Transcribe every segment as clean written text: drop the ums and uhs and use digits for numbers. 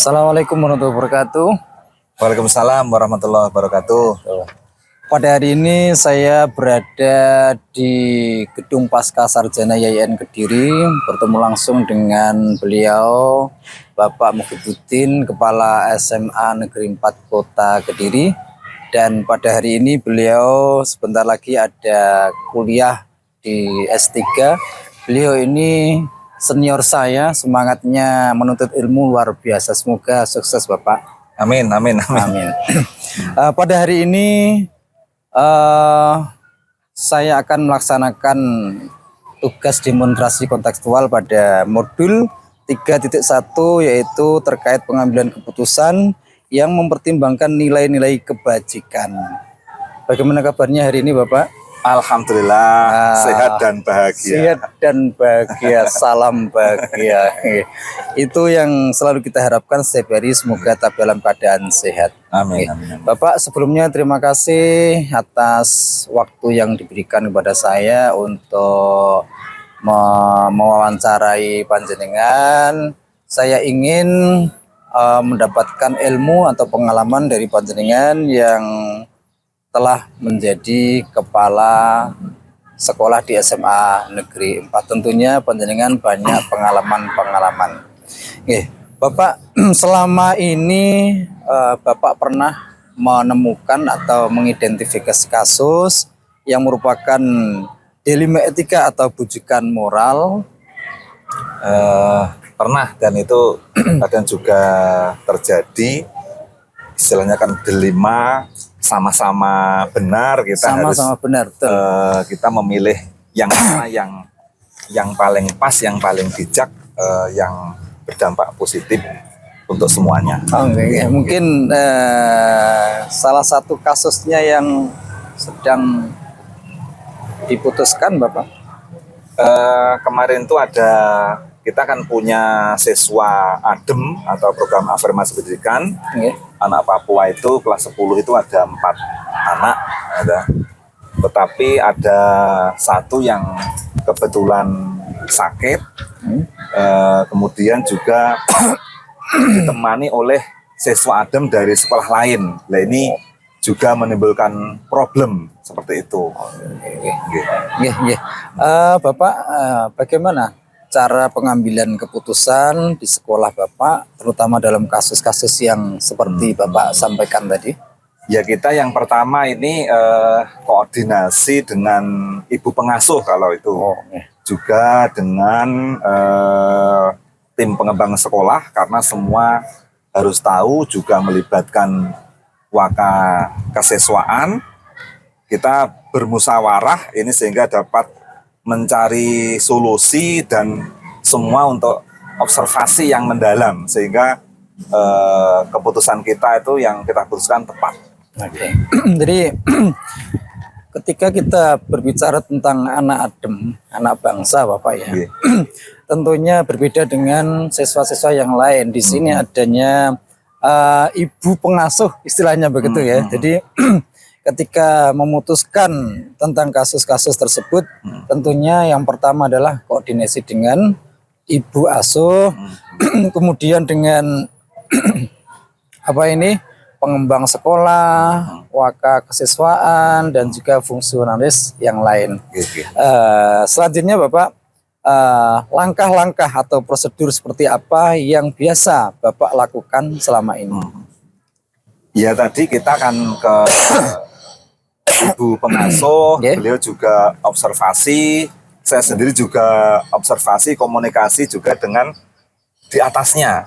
Assalamualaikum warahmatullahi wabarakatuh. Waalaikumsalam warahmatullahi wabarakatuh. Pada hari ini saya berada di Gedung Pasca Sarjana YIN Kediri, bertemu langsung dengan beliau Bapak Mukhibbuddin, Kepala SMA Negeri 4 Kota Kediri. Dan pada hari ini beliau sebentar lagi ada kuliah di S3. Beliau ini senior saya, semangatnya menuntut ilmu luar biasa. Semoga sukses Bapak. Amin, amin, amin. Amin. Pada hari ini saya akan melaksanakan tugas demonstrasi kontekstual pada modul 3.1, yaitu terkait pengambilan keputusan yang mempertimbangkan nilai-nilai kebajikan. Bagaimana kabarnya hari ini Bapak? Alhamdulillah, sehat dan bahagia. Sehat dan bahagia, salam bahagia. Itu yang selalu kita harapkan setiap hari, semoga tetap dalam keadaan sehat. Amin, amin. Bapak, sebelumnya terima kasih atas waktu yang diberikan kepada saya untuk mewawancarai panjenengan. Saya ingin mendapatkan ilmu atau pengalaman dari panjenengan yang telah menjadi kepala sekolah di SMA Negeri 4. Tentunya panjenengan banyak pengalaman-pengalaman. Bapak, selama ini Bapak pernah menemukan atau mengidentifikasi kasus yang merupakan dilema etika atau bujukan moral? Pernah, dan itu kadang juga terjadi. Istilahnya kan delima, sama-sama benar, kita Sama-sama harus benar, betul. Kita memilih yang mana yang paling pas, yang paling bijak, yang berdampak positif untuk semuanya. Oke. Mungkin salah satu kasusnya yang sedang diputuskan Bapak. Kemarin tuh kita kan punya siswa ADEM atau program afirmasi pendidikan. Anak Papua itu kelas 10 itu ada 4 anak, tetapi ada satu yang kebetulan sakit, kemudian juga ditemani oleh siswa ADEM dari sekolah lain. Nah, ini juga menimbulkan problem seperti itu. Bapak, bagaimana cara pengambilan keputusan di sekolah Bapak, terutama dalam kasus-kasus yang seperti Bapak sampaikan tadi? Ya, kita yang pertama ini koordinasi dengan ibu pengasuh kalau itu. Juga dengan tim pengembang sekolah, karena semua harus tahu, juga melibatkan waka kesiswaan. Kita bermusyawarah ini sehingga dapat mencari solusi dan semua untuk observasi yang mendalam, sehingga keputusan kita itu yang kita putuskan tepat. Jadi ketika kita berbicara tentang anak ADEM, anak bangsa Bapak ya, tentunya berbeda dengan siswa-siswa yang lain. Di sini adanya ibu pengasuh, istilahnya begitu ya. Jadi ketika memutuskan tentang kasus-kasus tersebut, tentunya yang pertama adalah koordinasi dengan ibu asuh, kemudian dengan pengembang sekolah, waka kesiswaan, dan juga fungsionalis yang lain. Selanjutnya Bapak, langkah-langkah atau prosedur seperti apa yang biasa Bapak lakukan selama ini? Ya, tadi kita akan ke ibu pengasuh, beliau juga observasi, saya sendiri juga observasi, komunikasi juga dengan di atasnya.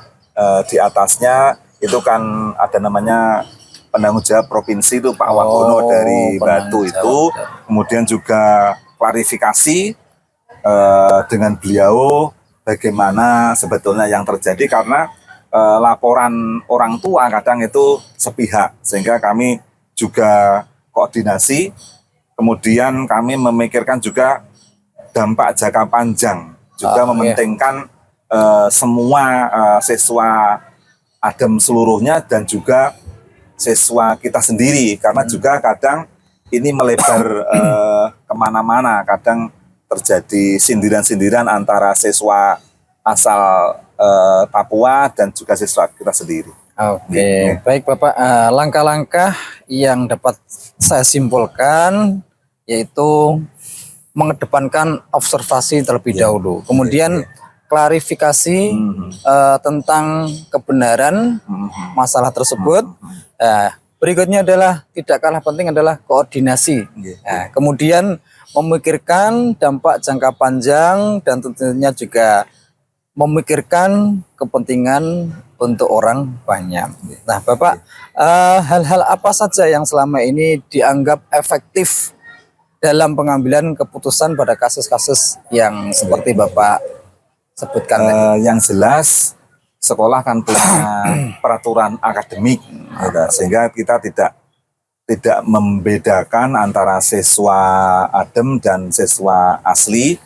Di atasnya itu kan ada namanya penanggung jawab provinsi itu Pak Wagono dari Batu itu. Kemudian juga klarifikasi dengan beliau bagaimana sebetulnya yang terjadi, karena laporan orang tua kadang itu sepihak, sehingga kami juga koordinasi. Kemudian kami memikirkan juga dampak jangka panjang, juga mementingkan semua siswa ADEM seluruhnya dan juga siswa kita sendiri, karena juga kadang ini melebar kemana-mana, kadang terjadi sindiran-sindiran antara siswa asal Papua dan juga siswa kita sendiri. Oke, baik Bapak. Langkah-langkah yang dapat saya simpulkan yaitu mengedepankan observasi terlebih dahulu, kemudian klarifikasi tentang kebenaran masalah tersebut. Berikutnya adalah tidak kalah penting adalah koordinasi. Kemudian memikirkan dampak jangka panjang dan tentunya juga memikirkan kepentingan untuk orang banyak. Nah, Bapak, hal-hal apa saja yang selama ini dianggap efektif dalam pengambilan keputusan pada kasus-kasus yang seperti Bapak sebutkan tadi? Yang jelas sekolah kan punya peraturan akademik, sehingga kita tidak membedakan antara siswa adem dan siswa asli,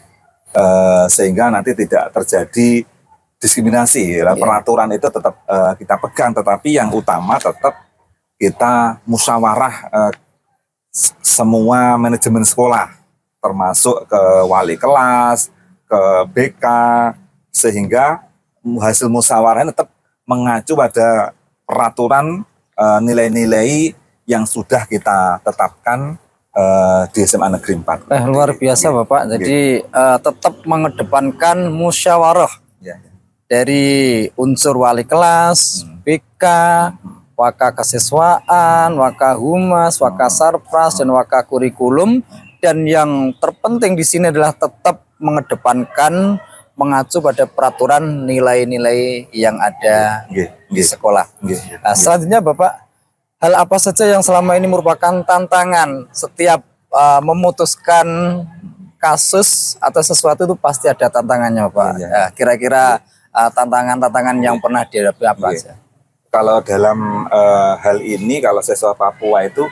sehingga nanti tidak terjadi diskriminasi. Peraturan itu tetap kita pegang, tetapi yang utama tetap kita musyawarah semua manajemen sekolah, termasuk ke wali kelas, ke BK, sehingga hasil musyawarah tetap mengacu pada peraturan nilai-nilai yang sudah kita tetapkan di SMA Negeri 4. Luar biasa Bapak. Jadi tetap mengedepankan musyawarah dari unsur wali kelas, BK, waka kesiswaan, waka humas, waka sarpras, dan waka kurikulum. Dan yang terpenting di sini adalah tetap mengedepankan mengacu pada peraturan nilai-nilai yang ada di sekolah. Nah, selanjutnya Bapak, hal apa saja yang selama ini merupakan tantangan setiap memutuskan kasus atau sesuatu itu pasti ada tantangannya Pak. Kira-kira tantangan-tantangan yang pernah dihadapi apa aja? Kalau dalam hal ini, kalau siswa Papua itu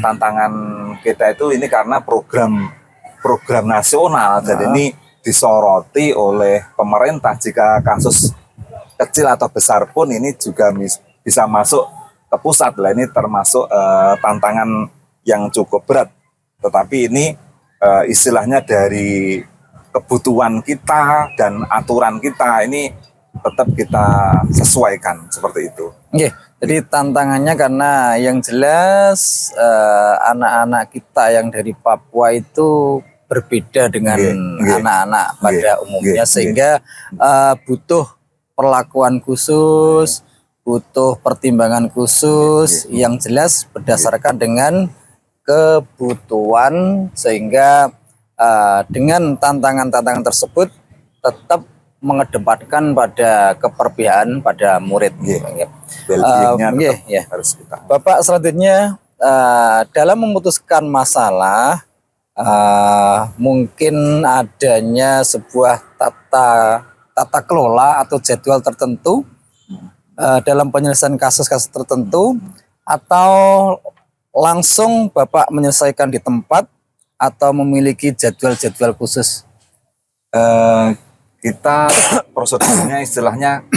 tantangan kita itu ini karena program nasional, jadi ini disoroti oleh pemerintah. Jika kasus kecil atau besar pun ini juga bisa masuk ke pusat. Lah ini termasuk tantangan yang cukup berat. Tetapi ini istilahnya dari kebutuhan kita dan aturan kita ini tetap kita sesuaikan seperti itu. Jadi tantangannya karena yang jelas anak-anak kita yang dari Papua itu berbeda dengan anak-anak pada umumnya, sehingga butuh perlakuan khusus, butuh pertimbangan khusus yang jelas berdasarkan dengan kebutuhan, sehingga dengan tantangan-tantangan tersebut tetap mengedepankan pada keperpihakan pada murid. Harus kita. Bapak, selanjutnya dalam memutuskan masalah, mungkin adanya sebuah tata kelola atau jadwal tertentu dalam penyelesaian kasus-kasus tertentu, atau langsung Bapak menyelesaikan di tempat atau memiliki jadwal-jadwal khusus? Kita prosedurnya istilahnya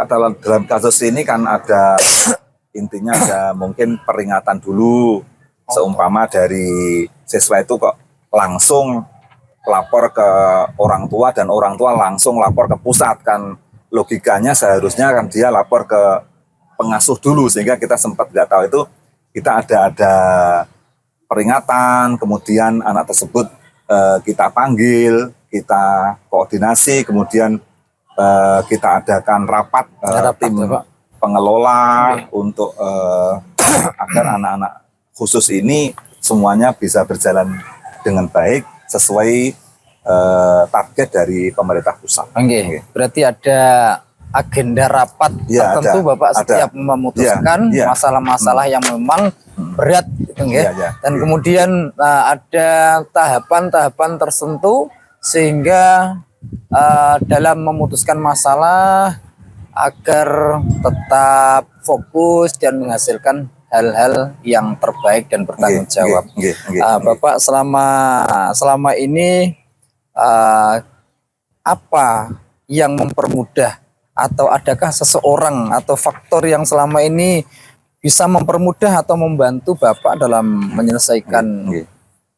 dalam kasus ini kan ada intinya ada mungkin peringatan dulu, seumpama dari siswa itu kok langsung lapor ke orang tua dan orang tua langsung lapor ke pusat, kan logikanya seharusnya kan dia lapor ke pengasuh dulu, sehingga kita sempat nggak tahu itu. Kita ada peringatan, kemudian anak tersebut kita panggil, kita koordinasi, kemudian kita adakan rapat tim pengelola untuk agar anak-anak khusus ini semuanya bisa berjalan dengan baik sesuai target dari pemerintah pusat. Berarti ada agenda rapat tertentu Bapak setiap memutuskan masalah-masalah yang memang berat gitu, dan kemudian ada tahapan-tahapan tertentu sehingga dalam memutuskan masalah agar tetap fokus dan menghasilkan hal-hal yang terbaik dan bertanggung jawab. Bapak selama ini apa yang mempermudah, atau adakah seseorang atau faktor yang selama ini bisa mempermudah atau membantu Bapak dalam menyelesaikan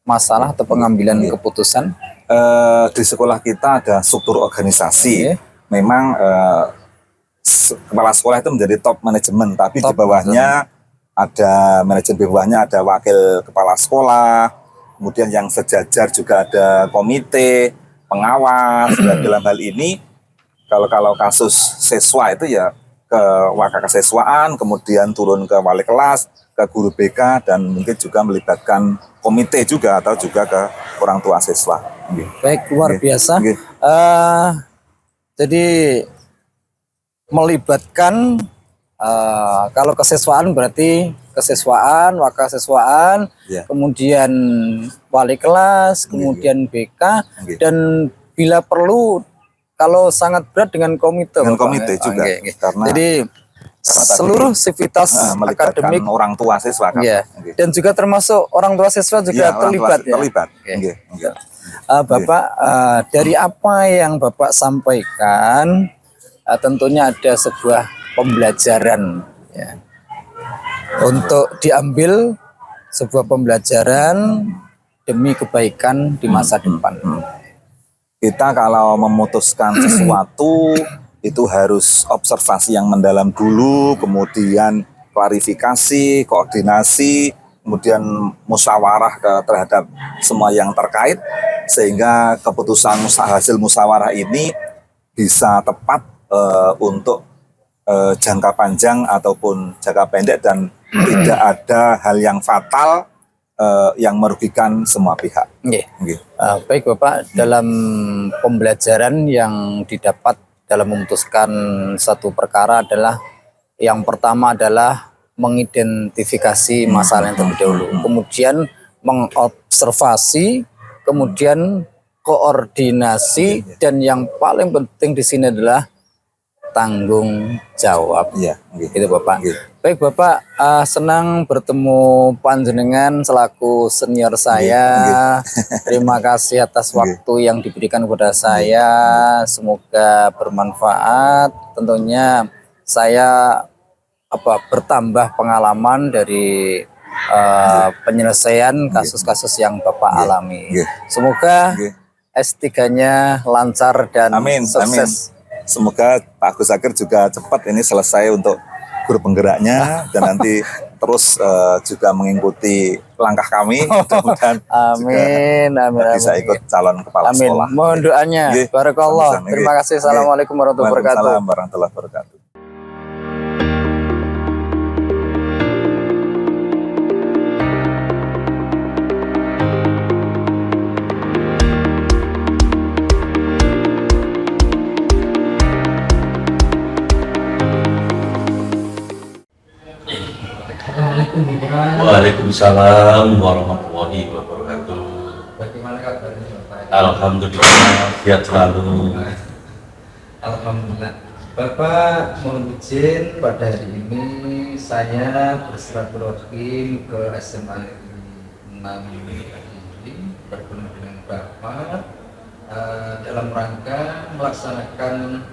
masalah atau pengambilan keputusan? Di sekolah kita ada struktur organisasi, memang kepala sekolah itu menjadi top manajemen, tapi Top di bawahnya ada manajemen, di bawahnya ada wakil kepala sekolah, kemudian yang sejajar juga ada komite pengawas. Dan dalam hal ini kalau kasus siswa itu ya ke wakil kesiswaan, kemudian turun ke wali kelas, ke guru BK, dan mungkin juga melibatkan komite juga atau juga ke orang tua siswa. Baik, luar Oke. biasa. Oke. Jadi melibatkan kalau kesiswaan berarti kesiswaan, wakil siswaan, Ya. kemudian wali kelas, kemudian BK, Oke. dan bila perlu kalau sangat berat dengan komite. Dengan Bapak. komite juga, karena jadi seluruh sivitas melibatkan akademik, orang tua siswa kan. ya, Oke. dan juga termasuk orang tua siswa juga Iya, orang tua terlibat ya. terlibat. Oke. Oke, oke. Bapak, dari apa yang Bapak sampaikan, tentunya ada sebuah pembelajaran ya, untuk diambil sebuah pembelajaran demi kebaikan di masa depan. Kita kalau memutuskan sesuatu itu harus observasi yang mendalam dulu, kemudian klarifikasi, koordinasi, kemudian musyawarah terhadap semua yang terkait, sehingga keputusan hasil musyawarah ini bisa tepat untuk jangka panjang ataupun jangka pendek, dan tidak ada hal yang fatal yang merugikan semua pihak. Oke. Oke. Baik Bapak, dalam pembelajaran yang didapat dalam memutuskan satu perkara adalah yang pertama adalah mengidentifikasi masalah yang terlebih dahulu, kemudian mengobservasi, kemudian koordinasi, dan yang paling penting di sini adalah tanggung jawab. Iya, oke. Gitu Bapak. Oke. Baik Bapak, senang bertemu panjenengan selaku senior saya. Terima kasih atas waktu yang diberikan kepada saya. Semoga bermanfaat. Tentunya saya bertambah pengalaman dari penyelesaian kasus-kasus yang Bapak alami. Semoga S3-nya lancar dan Amin, sukses. amin. Semoga Pak Gus Zakir juga cepat ini selesai untuk guru penggeraknya, dan nanti terus juga mengikuti langkah kami. Mudah-mudahan Amin, amin, bisa amin. ikut calon kepala Amin. sekolah. Mohon doanya. Nggih. Barakallah. Sama-sama. Terima Nggih. kasih. Assalamualaikum warahmatullahi wabarakatuh. Waalaikumsalam warahmatullahi wabarakatuh. Waalaikumsalam warahmatullahi wabarakatuh. Bagaimana kabarnya Bapak? Alhamdulillah sehat selalu. Alhamdulillah. Bapak, mohon izin pada hari ini saya bersilaturahim ke SMA Negeri 6 ini bertemu dengan Bapak dalam rangka melaksanakan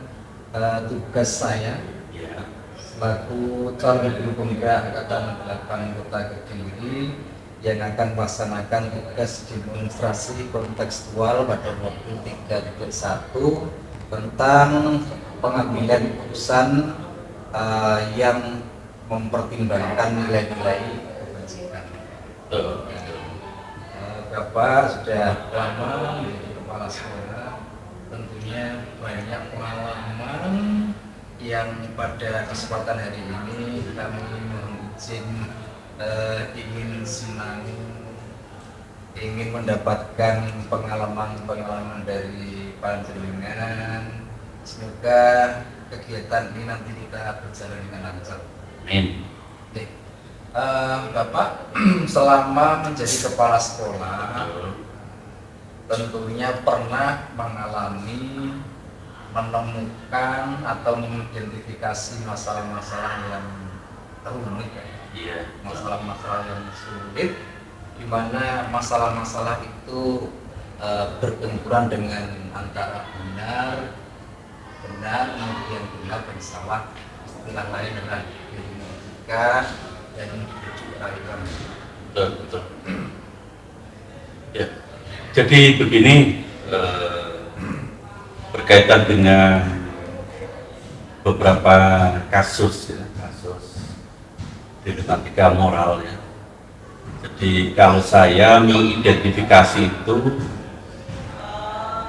tugas saya selaku calon guru penggerak Angkatan 8 Kota Kediri yang akan melaksanakan tugas demonstrasi kontekstual pada waktu 3.1 tentang pengambilan keputusan yang mempertimbangkan nilai-nilai kebajikan. Bapak sudah lama menjadi kepala sekolah, tentunya banyak pengalaman yang pada kesempatan hari ini kami mohon izin ingin sinau, ingin mendapatkan pengalaman-pengalaman dari panjenengan. Semoga kegiatan ini nanti kita berjalan dengan lancar. Amin. Bapak selama menjadi kepala sekolah tentunya pernah mengalami, menemukan atau mengidentifikasi masalah-masalah yang rumit, masalah-masalah yang sulit, di mana masalah-masalah itu berbenturan dengan antara benar, kemudian benar dan salah, istilah lain adalah logika dan kejujuran. Betul. Ya. Jadi begini, berkaitan dengan beberapa kasus ya, kasus dilematika moral ya. Jadi kalau saya mengidentifikasi itu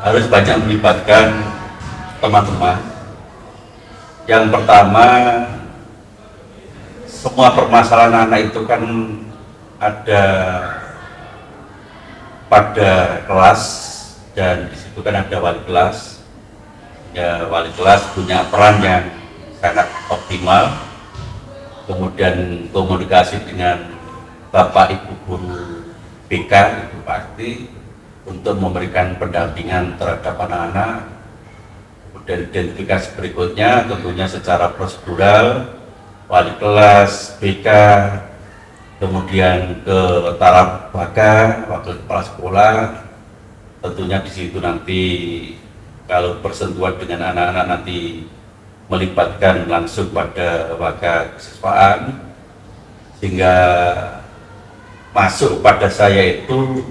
harus banyak melibatkan teman-teman. Yang pertama, semua permasalahan anak itu kan ada pada kelas, dan di situ kan ada wali kelas. Ya, wali kelas punya peran yang sangat optimal. Kemudian komunikasi dengan Bapak Ibu guru BK itu pasti untuk memberikan pendampingan terhadap anak-anak. Kemudian identifikasi berikutnya tentunya secara prosedural, wali kelas, BK, kemudian ke taraf baka, wakil kepala sekolah. Tentunya di situ nanti kalau bersentuhan dengan anak-anak nanti melibatkan langsung pada waka kesiswaan, sehingga masuk pada saya itu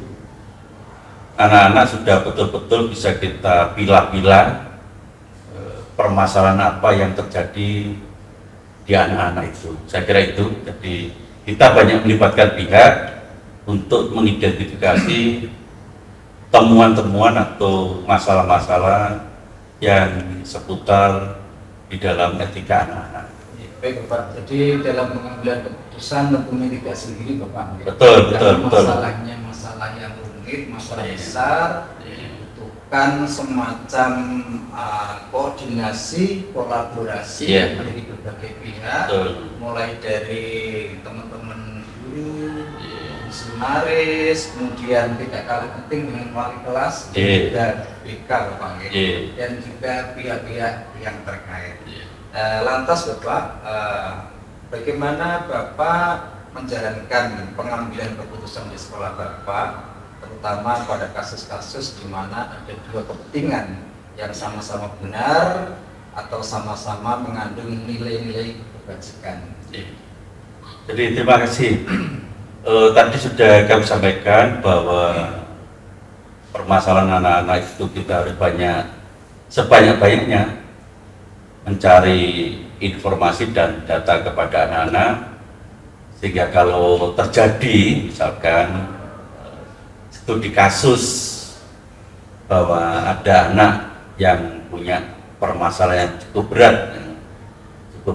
anak-anak sudah betul-betul bisa kita pilah-pilah permasalahan apa yang terjadi di anak-anak itu. Saya kira itu. Jadi kita banyak melibatkan pihak untuk mengidentifikasi temuan-temuan atau masalah-masalah yang seputar di dalam etika anak-anak. Baik Bapak, jadi dalam pengambilan keputusan tentunya tidak sendiri Bapak. Betul. Masalahnya masalah yang rumit, masalah besar, dibutuhkan semacam koordinasi, kolaborasi dari berbagai pihak, mulai dari teman-teman guru, seminaris, kemudian tidak kalah penting dengan wali kelas dan BK Bapak, dan juga pihak-pihak yang terkait. Lantas Bapak, bagaimana Bapak menjalankan pengambilan keputusan di sekolah Bapak, terutama pada kasus-kasus di mana ada dua kepentingan yang sama-sama benar atau sama-sama mengandung nilai-nilai kebajikan? Jadi terima kasih. Tadi sudah kami sampaikan bahwa permasalahan anak-anak itu kita harus sebanyak-banyaknya mencari informasi dan data kepada anak-anak, sehingga kalau terjadi misalkan studi kasus bahwa ada anak yang punya permasalahan yang cukup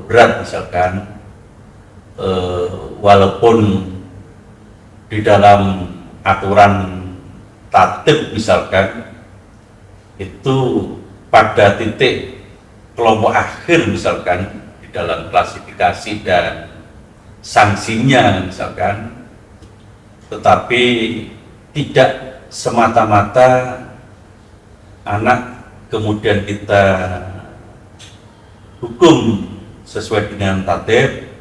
berat misalkan, walaupun di dalam aturan tatib misalkan itu pada titik kelompok akhir misalkan di dalam klasifikasi dan sanksinya misalkan, tetapi tidak semata-mata anak kemudian kita hukum sesuai dengan tatib,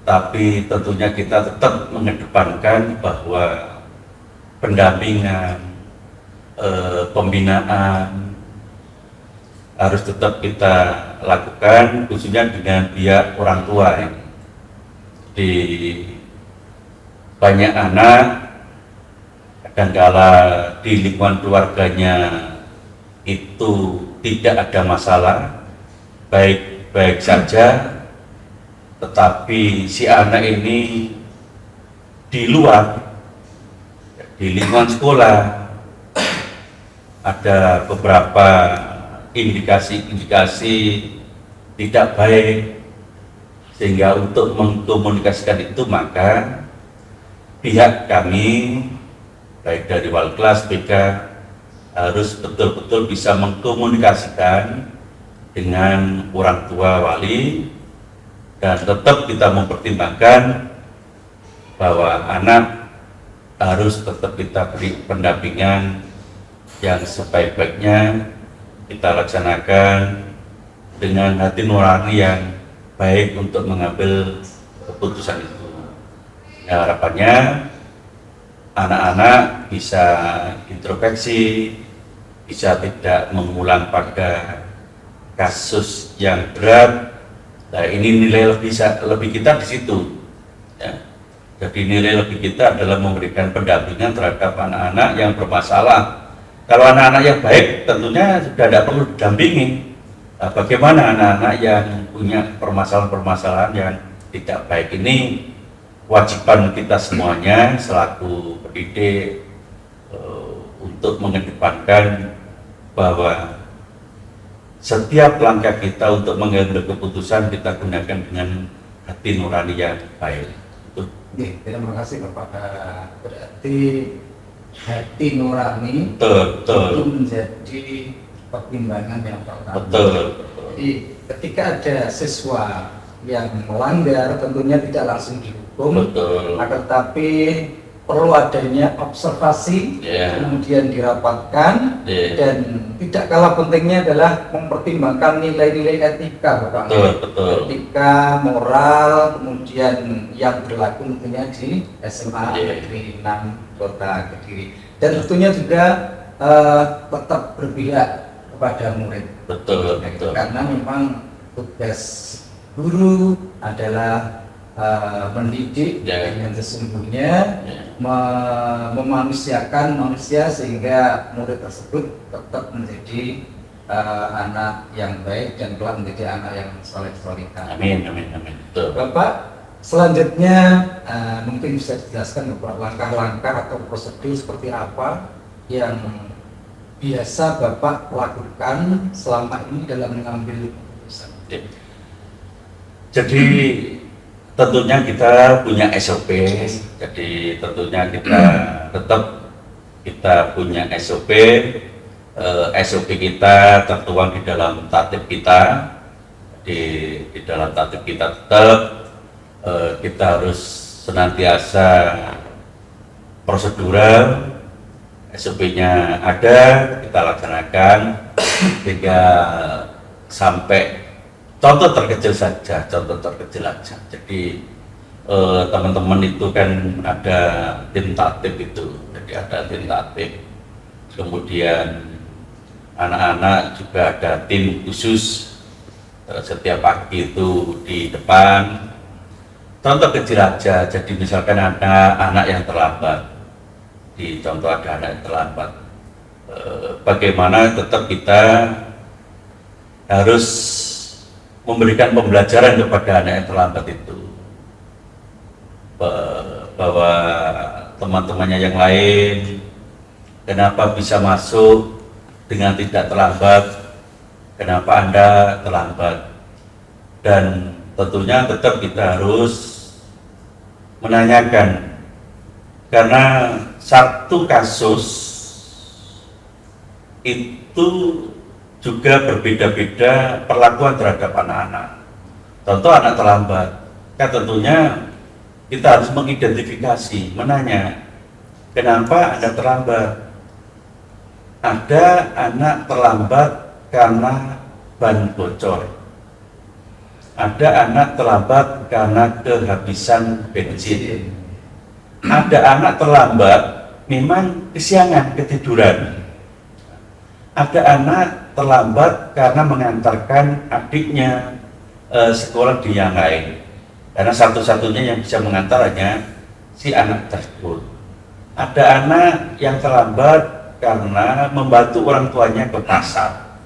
tapi tentunya kita tetap mengedepankan bahwa pendampingan, pembinaan harus tetap kita lakukan, khususnya dengan pihak orang tua. Di banyak anak kadangkala di lingkungan keluarganya itu tidak ada masalah, baik-baik saja, tetapi si anak ini di luar, di lingkungan sekolah ada beberapa indikasi-indikasi tidak baik, sehingga untuk mengkomunikasikan itu maka pihak kami baik dari wali kelas, BK harus betul-betul bisa mengkomunikasikan dengan orang tua wali, dan tetap kita mempertimbangkan bahwa anak harus tetap kita beri pendampingan yang sebaik-baiknya kita laksanakan dengan hati nurani yang baik untuk mengambil keputusan itu. Ya, harapannya anak-anak bisa introspeksi, bisa tidak mengulang pada kasus yang berat. Nah, ini nilai lebih kita di situ. Ya. Jadi nilai lebih kita adalah memberikan pendampingan terhadap anak-anak yang bermasalah. Kalau anak-anak yang baik tentunya sudah tidak perlu didampingi. bagaimana anak-anak yang punya permasalahan-permasalahan yang tidak baik ini, kewajiban kita semuanya selaku pendidik untuk mengedepankan bahwa setiap langkah kita untuk mengambil keputusan kita gunakan dengan hati nurani yang baik. Oke, terima kasih Bapak. Berarti hati nurani Betul. itu menjadi pertimbangan yang pertama. Betul. Jadi ketika ada siswa yang melanggar, tentunya tidak langsung dihukum, Betul. akan tetapi perlu adanya observasi, Ya. kemudian dirapatkan, Ya. dan tidak kalah pentingnya adalah mempertimbangkan nilai-nilai etika, Bapak. Betul. Etika, moral, kemudian yang berlaku tentunya di SMA Ya. Negeri 6 Kota Kediri. Dan tentunya juga tetap berpihak kepada murid. Betul. Karena memang tugas guru adalah mendidik Ya. dengan sesungguhnya, memanusiakan manusia sehingga murid tersebut tetap menjadi anak yang baik dan kelak menjadi anak yang soleh-solehah. Amin. Betul. Bapak, selanjutnya mungkin bisa dijelaskan Bapak langkah-langkah atau prosedur seperti apa yang biasa Bapak lakukan selama ini dalam mengambil keputusan. Jadi tentunya kita punya SOP, jadi tentunya kita tetap punya SOP. SOP kita tertuang di dalam tatib kita. Di dalam tatib kita tetap kita harus senantiasa prosedural, SOP-nya ada, kita laksanakan hingga sampai contoh terkecil saja. Jadi teman-teman itu kan ada tim tatib itu, jadi ada tim tatib. Kemudian anak-anak juga ada tim khusus setiap pagi itu di depan. Contoh kecil aja, jadi misalkan ada anak yang terlambat, ada anak yang terlambat, bagaimana tetap kita harus memberikan pembelajaran kepada anak yang terlambat itu, bahwa teman-temannya yang lain kenapa bisa masuk dengan tidak terlambat, kenapa Anda terlambat, dan tentunya tetap kita harus menanyakan, karena satu kasus itu juga berbeda-beda perlakuan terhadap anak-anak. Contoh anak terlambat, kan tentunya kita harus mengidentifikasi, menanya, kenapa Anda terlambat? Ada anak terlambat karena ban bocor. Ada anak terlambat karena kehabisan bensin. Ada anak terlambat memang kesiangan, ketiduran. Ada anak terlambat karena mengantarkan adiknya sekolah di yang lain, karena satu-satunya yang bisa mengantar hanya si anak tersebut. Ada anak yang terlambat karena membantu orang tuanya ke pasar.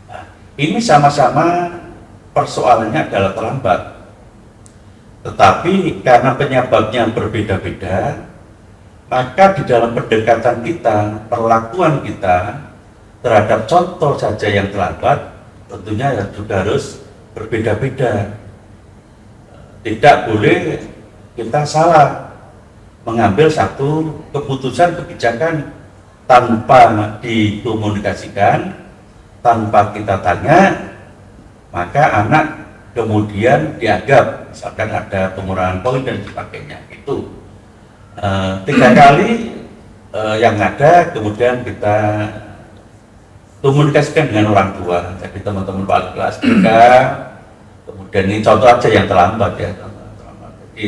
Nah, ini sama-sama persoalannya adalah terlambat, tetapi karena penyebabnya berbeda-beda, maka di dalam pendekatan kita, perlakuan kita terhadap contoh saja yang terlambat tentunya juga harus berbeda-beda. Tidak boleh kita salah mengambil satu keputusan kebijakan tanpa dikomunikasikan, tanpa kita tanya, maka anak kemudian dianggap misalkan ada pengurangan poin dan sebagainya. Itu 3 kali yang ada kemudian kita komunikasikan dengan orang tua. Jadi teman-teman wali kelas juga, kemudian ini contoh aja yang terlambat ya, jadi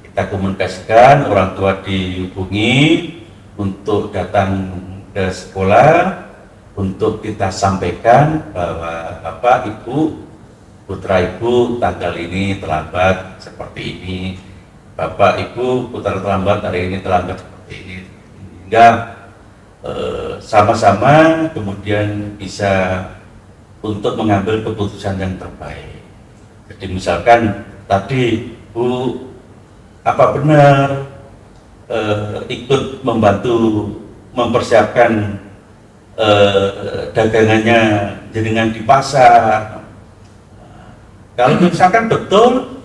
kita komunikasikan, orang tua dihubungi untuk datang ke sekolah, untuk kita sampaikan bahwa Bapak Ibu, putra Ibu tanggal ini terlambat seperti ini, Bapak Ibu putra terlambat hari ini terlambat seperti ini, hingga sama-sama kemudian bisa untuk mengambil keputusan yang terbaik. Jadi misalkan tadi Bu, apa benar ikut membantu mempersiapkan dagangannya jenengan di pasar? Kalau misalkan betul,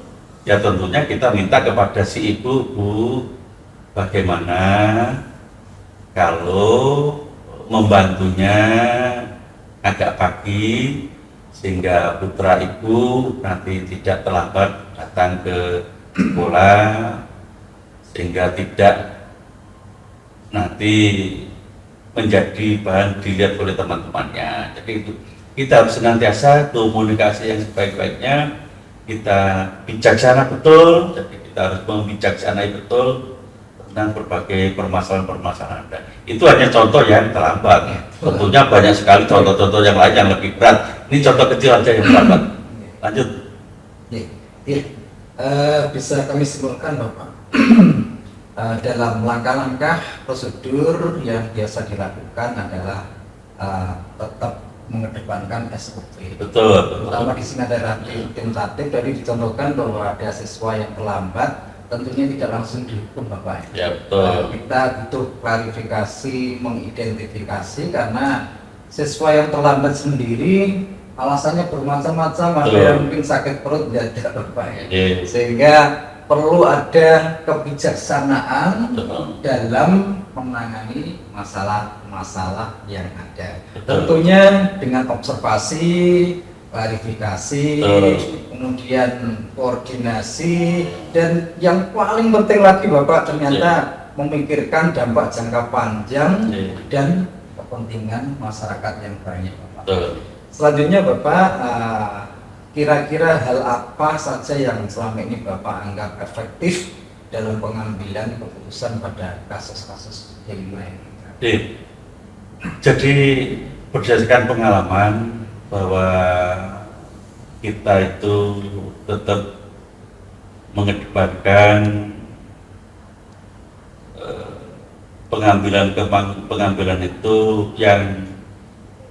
ya tentunya kita minta kepada si ibu, Bu, bagaimana kalau membantunya agak pagi sehingga putra ibu nanti tidak terlambat datang ke sekolah, sehingga tidak nanti menjadi bahan dilihat oleh teman-temannya. Jadi itu kita harus senantiasa komunikasi yang sebaik-baiknya, kita bijaksana betul, jadi kita harus membijaksanai betul tentang berbagai permasalahan-permasalahan. Dan itu hanya contoh yang terlambat. Tentunya banyak sekali contoh-contoh yang lain yang lebih berat. Ini contoh kecil aja yang terlambat. Lanjut. Ya, bisa kami simpulkan Bapak. Dalam langkah-langkah prosedur yang biasa dilakukan adalah tetap mengedepankan SOP. Betul. Terutama di sini ada rapid tentatif, jadi dicontohkan bahwa ada siswa yang terlambat, tentunya tidak langsung dihukum Bapak. Ya betul. Kita butuh klarifikasi, mengidentifikasi, karena siswa yang terlambat sendiri alasannya bermacam-macam, ada yang mungkin sakit perut, tidak Bapak. Yeah. Sehingga perlu ada kebijaksanaan dalam menangani masalah-masalah yang ada. Tentunya dengan observasi, klarifikasi, kemudian koordinasi, dan yang paling penting lagi Bapak ternyata memikirkan dampak jangka panjang dan kepentingan masyarakat yang banyak Bapak. Selanjutnya Bapak, kira-kira hal apa saja yang selama ini Bapak anggap efektif dalam pengambilan keputusan pada kasus-kasus yang lain? Jadi berdasarkan pengalaman bahwa kita itu tetap mengedepankan pengambilan itu yang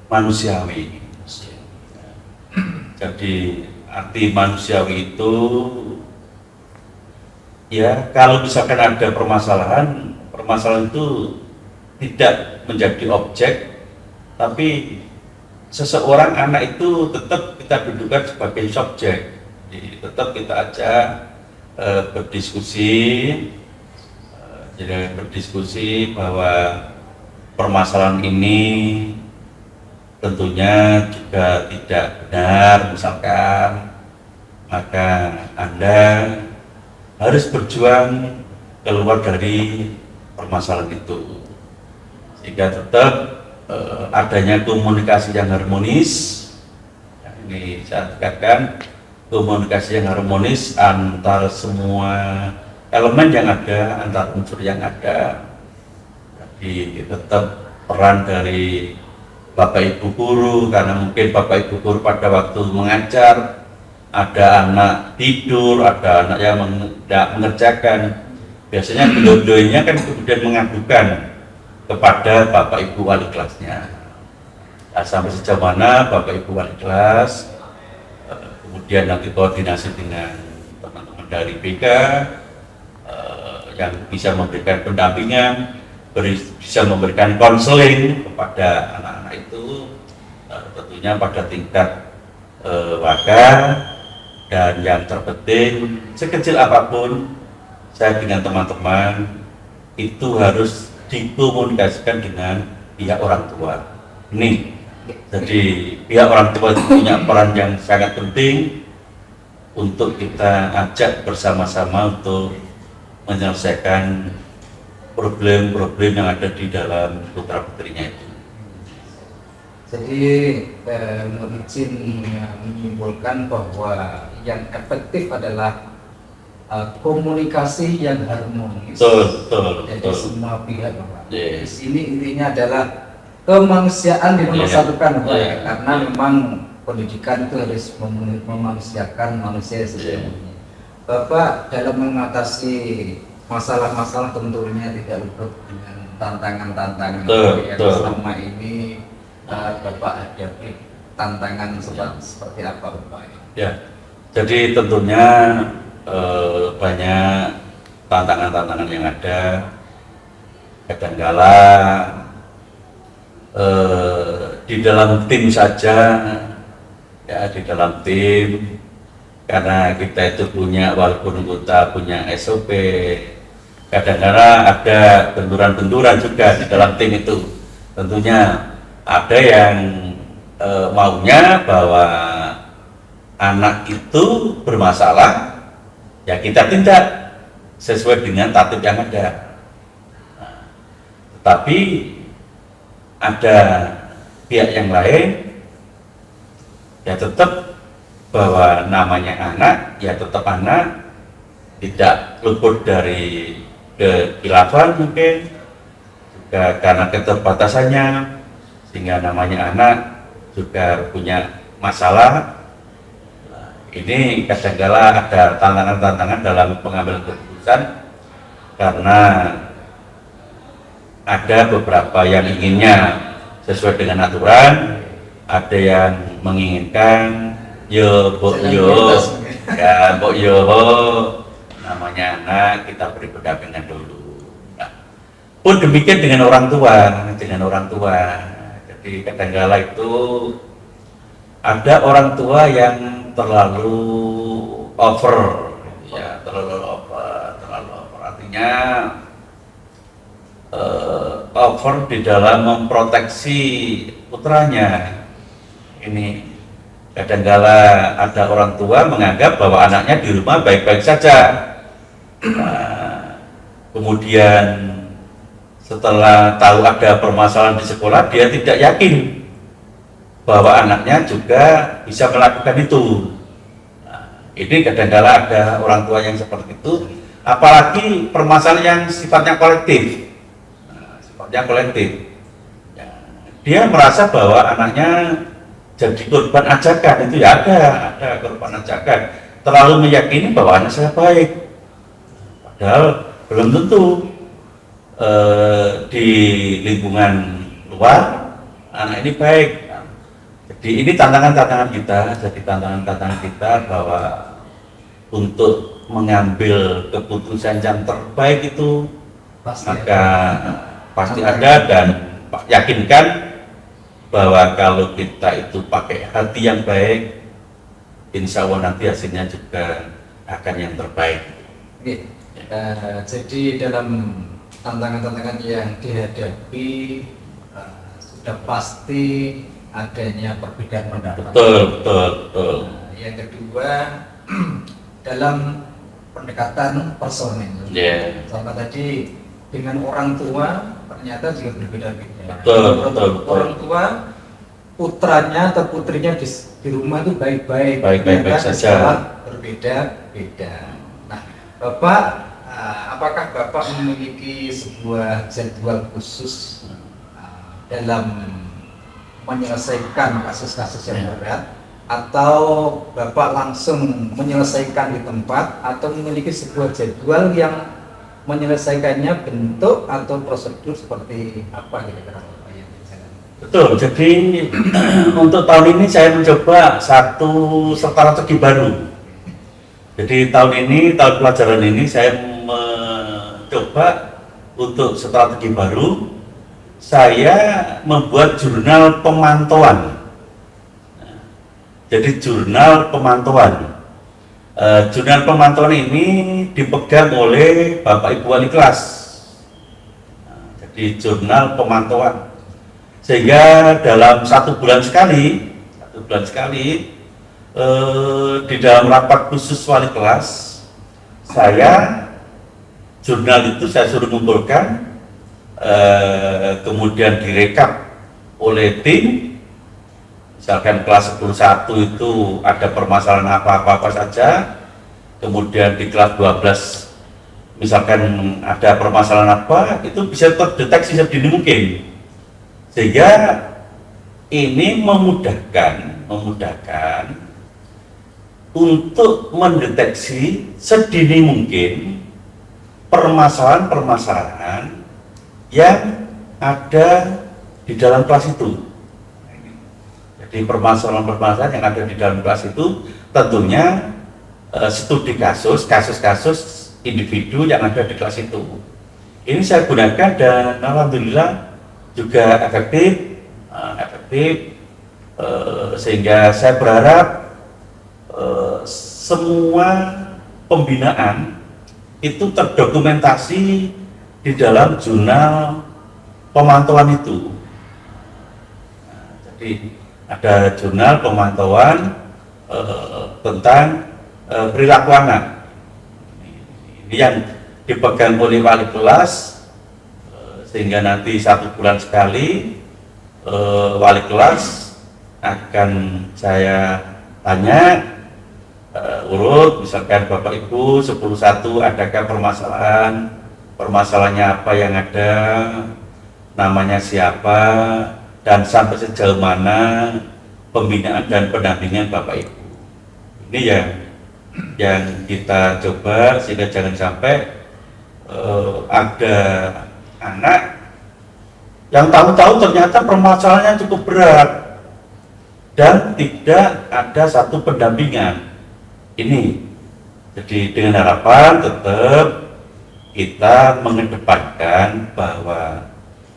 manusiawi. Jadi arti manusiawi itu ya kalau misalkan ada permasalahan itu tidak menjadi objek, tapi seseorang anak itu tetap kita dudukan sebagai subjek. Jadi tetap kita ajak berdiskusi, jadi berdiskusi bahwa permasalahan ini tentunya juga tidak benar misalkan, maka Anda harus berjuang keluar dari permasalahan itu, sehingga tetap adanya komunikasi yang harmonis. Ini saya tekankan, komunikasi yang harmonis antar semua elemen yang ada, antar unsur yang ada. Jadi tetap peran dari Bapak Ibu guru, karena mungkin Bapak Ibu guru pada waktu mengajar ada anak tidur, ada anak yang tidak mengerjakan, biasanya beliau-beliaunya kan kemudian mengadukan kepada Bapak Ibu wali kelasnya. Nah, sampai sejauh mana Bapak Ibu wali kelas kemudian nanti koordinasi dengan teman-teman dari BK yang bisa memberikan pendampingan, bisa memberikan konseling kepada anak-anak itu, tentunya pada tingkat wakar. Dan yang terpenting, sekecil apapun saya dengan teman-teman itu harus dikomunikasikan dengan pihak orang tua. Ini jadi pihak orang tua punya peran yang sangat penting untuk kita ajak bersama-sama untuk menyelesaikan problem-problem yang ada di dalam putra putrinya itu. Jadi izin menyimpulkan bahwa yang efektif adalah komunikasi yang harmonis. Betul. Jadi semua pihak Bapak. Yeah. Di sini intinya adalah kemanusiaan dinomor-satukan Bapak, Yeah. karena memang pendidikan itu harus memanusiakan manusia sesungguhnya. Bapak dalam mengatasi masalah-masalah tentunya tidak luput dengan tantangan-tantangan yang selama ini Bapak hadapi. tantangan seperti apa Bapak? Ya, jadi tentunya banyak tantangan-tantangan yang ada. Kadangkala di dalam tim saja, ya di dalam tim, karena kita itu punya, walaupun kita punya SOP, kadang-kadang ada benturan-benturan juga di dalam tim itu. Tentunya ada yang maunya bahwa anak itu bermasalah, ya kita tindak sesuai dengan tatib yang ada. Nah, tetapi ada pihak yang lain, ya tetap bahwa namanya anak, ya tetap anak, tidak luput dari kekhilafan mungkin, juga karena keterbatasannya, sehingga namanya anak juga punya masalah. Ini kadang-kala ada tantangan-tantangan dalam pengambilan keputusan, karena ada beberapa yang inginnya sesuai dengan aturan, ada yang menginginkan yo ya yo namanya anak kita beri pendampingan dulu. Nah, pun demikian dengan orang tua, Jadi kadang-kala itu ada orang tua yang terlalu over, ya terlalu over artinya over di dalam memproteksi putranya. Ini kadangkala ada orang tua menganggap bahwa anaknya di rumah baik-baik saja. Nah, kemudian setelah tahu ada permasalahan di sekolah, dia tidak yakin bahwa anaknya juga bisa melakukan itu. Nah, ini kadang-kala ada orang tua yang seperti itu, apalagi permasalahan yang sifatnya kolektif. Ya, dia merasa bahwa anaknya jadi korban ajakan, itu ya ada korban ajakan, terlalu meyakini bahwa anak saya baik, padahal belum tentu. Di lingkungan luar anak ini baik. Jadi ini tantangan-tantangan kita bahwa untuk mengambil keputusan yang terbaik itu pasti ada, dan yakinkan bahwa kalau kita itu pakai hati yang baik, insya Allah nanti hasilnya juga akan yang terbaik. Jadi dalam tantangan-tantangan yang dihadapi sudah pasti adanya perbedaan pendapat. Betul. Yang kedua, dalam pendekatan personil. Sama tadi dengan orang tua ternyata juga berbeda-beda. Betul. Orang tua putranya atau putrinya di rumah itu baik-baik saja. Berbeda-beda. Nah, Bapak, apakah Bapak memiliki sebuah jadwal khusus dalam menyelesaikan kasus-kasus yang berat, atau Bapak langsung menyelesaikan di tempat, atau memiliki sebuah jadwal yang menyelesaikannya bentuk atau prosedur seperti apa kira-kira Bapak yang dijalankan? Betul, jadi untuk tahun ini saya mencoba satu strategi baru. Jadi tahun pelajaran ini saya mencoba untuk strategi baru. Saya membuat jurnal pemantauan. Jadi jurnal pemantauan. Jurnal pemantauan ini dipegang oleh Bapak Ibu Wali kelas. Jadi jurnal pemantauan. Sehingga dalam satu bulan sekali, di dalam rapat khusus wali kelas, jurnal itu saya suruh mengumpulkan, kemudian direkap oleh tim. Misalkan kelas 11 itu ada permasalahan apa saja, kemudian di kelas 12 misalkan ada permasalahan apa, itu bisa terdeteksi sedini mungkin, sehingga ini memudahkan untuk mendeteksi sedini mungkin permasalahan-permasalahan yang ada di dalam kelas itu. Jadi Jadi permasalahan-permasalahan yang ada di dalam kelas itu tentunya studi kasus-kasus individu yang ada di kelas itu. Ini saya gunakan dan alhamdulillah juga efektif, sehingga saya berharap semua pembinaan itu terdokumentasi di dalam jurnal pemantauan itu. Nah, jadi ada jurnal pemantauan tentang perilaku anak. Ini yang dipegang oleh wali kelas, sehingga nanti 1 bulan sekali wali kelas akan saya tanya urut, misalkan Bapak Ibu 10-1 adakah permasalahannya apa yang ada, namanya siapa, dan sampai sejauh mana pembinaan dan pendampingan Bapak Ibu. Ini yang kita coba, sehingga jangan sampai ada anak yang tahu-tahu ternyata permasalahannya cukup berat dan tidak ada satu pendampingan. Ini jadi dengan harapan tetap kita mengedepankan bahwa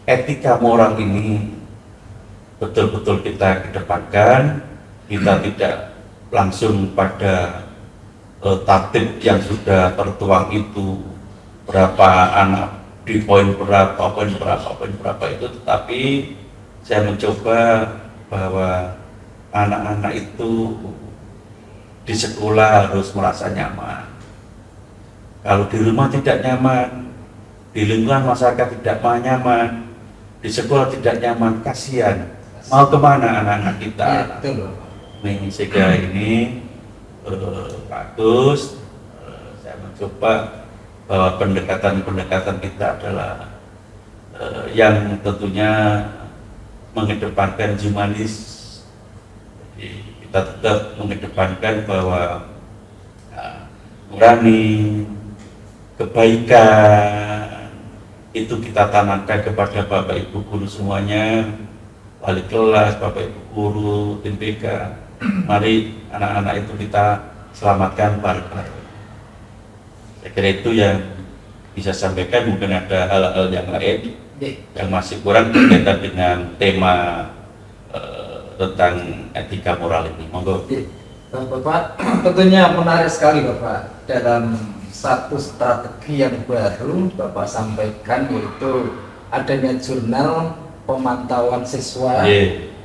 etika moral ini betul-betul kita kedepankan. Kita tidak langsung pada tatib yang sudah tertuang itu berapa anak di poin berapa itu, tetapi saya mencoba bahwa anak-anak itu di sekolah harus merasa nyaman. Kalau di rumah tidak nyaman, di lingkungan masyarakat tidak nyaman, di sekolah tidak nyaman, kasihan. Mau kemana anak-anak kita? Ya, betul. Nih, sehingga ini bagus. Saya mencoba bahwa pendekatan-pendekatan kita adalah yang tentunya mengedepankan humanis. Jadi kita tetap mengedepankan bahwa nurani, kebaikan itu kita tanamkan kepada Bapak Ibu guru semuanya, wali kelas, Bapak Ibu guru, tim BK. Mari anak-anak itu kita selamatkan bareng-bareng. Saya kira itu yang bisa sampaikan. Mungkin ada hal-hal yang lain yang masih kurang berkaitan dengan tema tentang etika moral ini. Monggo. Bapak, tentunya menarik sekali Bapak. Dalam satu strategi yang baru Bapak sampaikan, yaitu adanya jurnal pemantauan siswa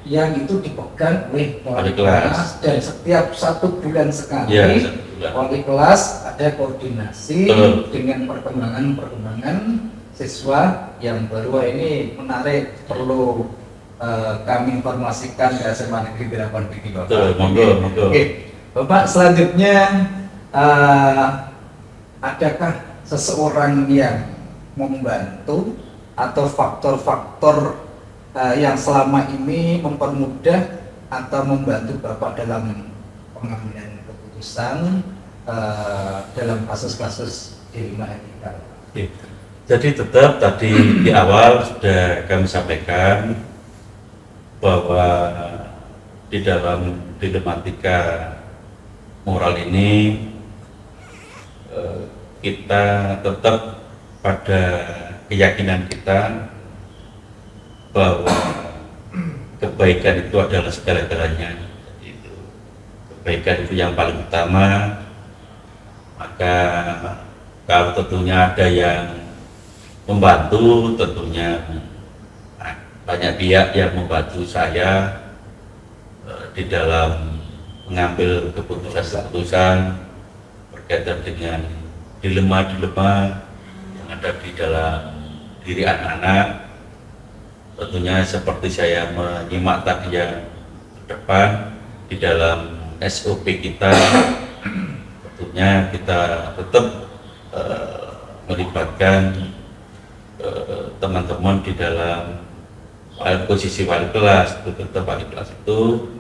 yang itu dipegang oleh wali kelas, dan setiap 1 bulan sekali wali kelas ada koordinasi dengan perkembangan siswa yang baru. Ini menarik, perlu kami informasikan ke SMA Negeri Birawan Tinggi Bapak. Monggo. Oke, Bapak, selanjutnya adakah seseorang yang membantu atau faktor-faktor yang selama ini mempermudah atau membantu Bapak dalam pengambilan keputusan dalam kasus-kasus dilema etika? Jadi tetap tadi di awal sudah kami sampaikan bahwa di dalam dilematika moral ini kita tetap pada keyakinan kita bahwa kebaikan itu adalah segala-galanya. Kebaikan itu yang paling utama. Maka kalau tentunya ada yang membantu, tentunya banyak pihak yang membantu saya di dalam mengambil keputusan-keputusan berkaitan dengan dilema-dilema yang ada di dalam diri anak-anak. Tentunya seperti saya menyimak tadi yang ke depan di dalam SOP kita, tentunya kita tetap melibatkan teman-teman di dalam posisi wali kelas, itu tetap wali kelas itu,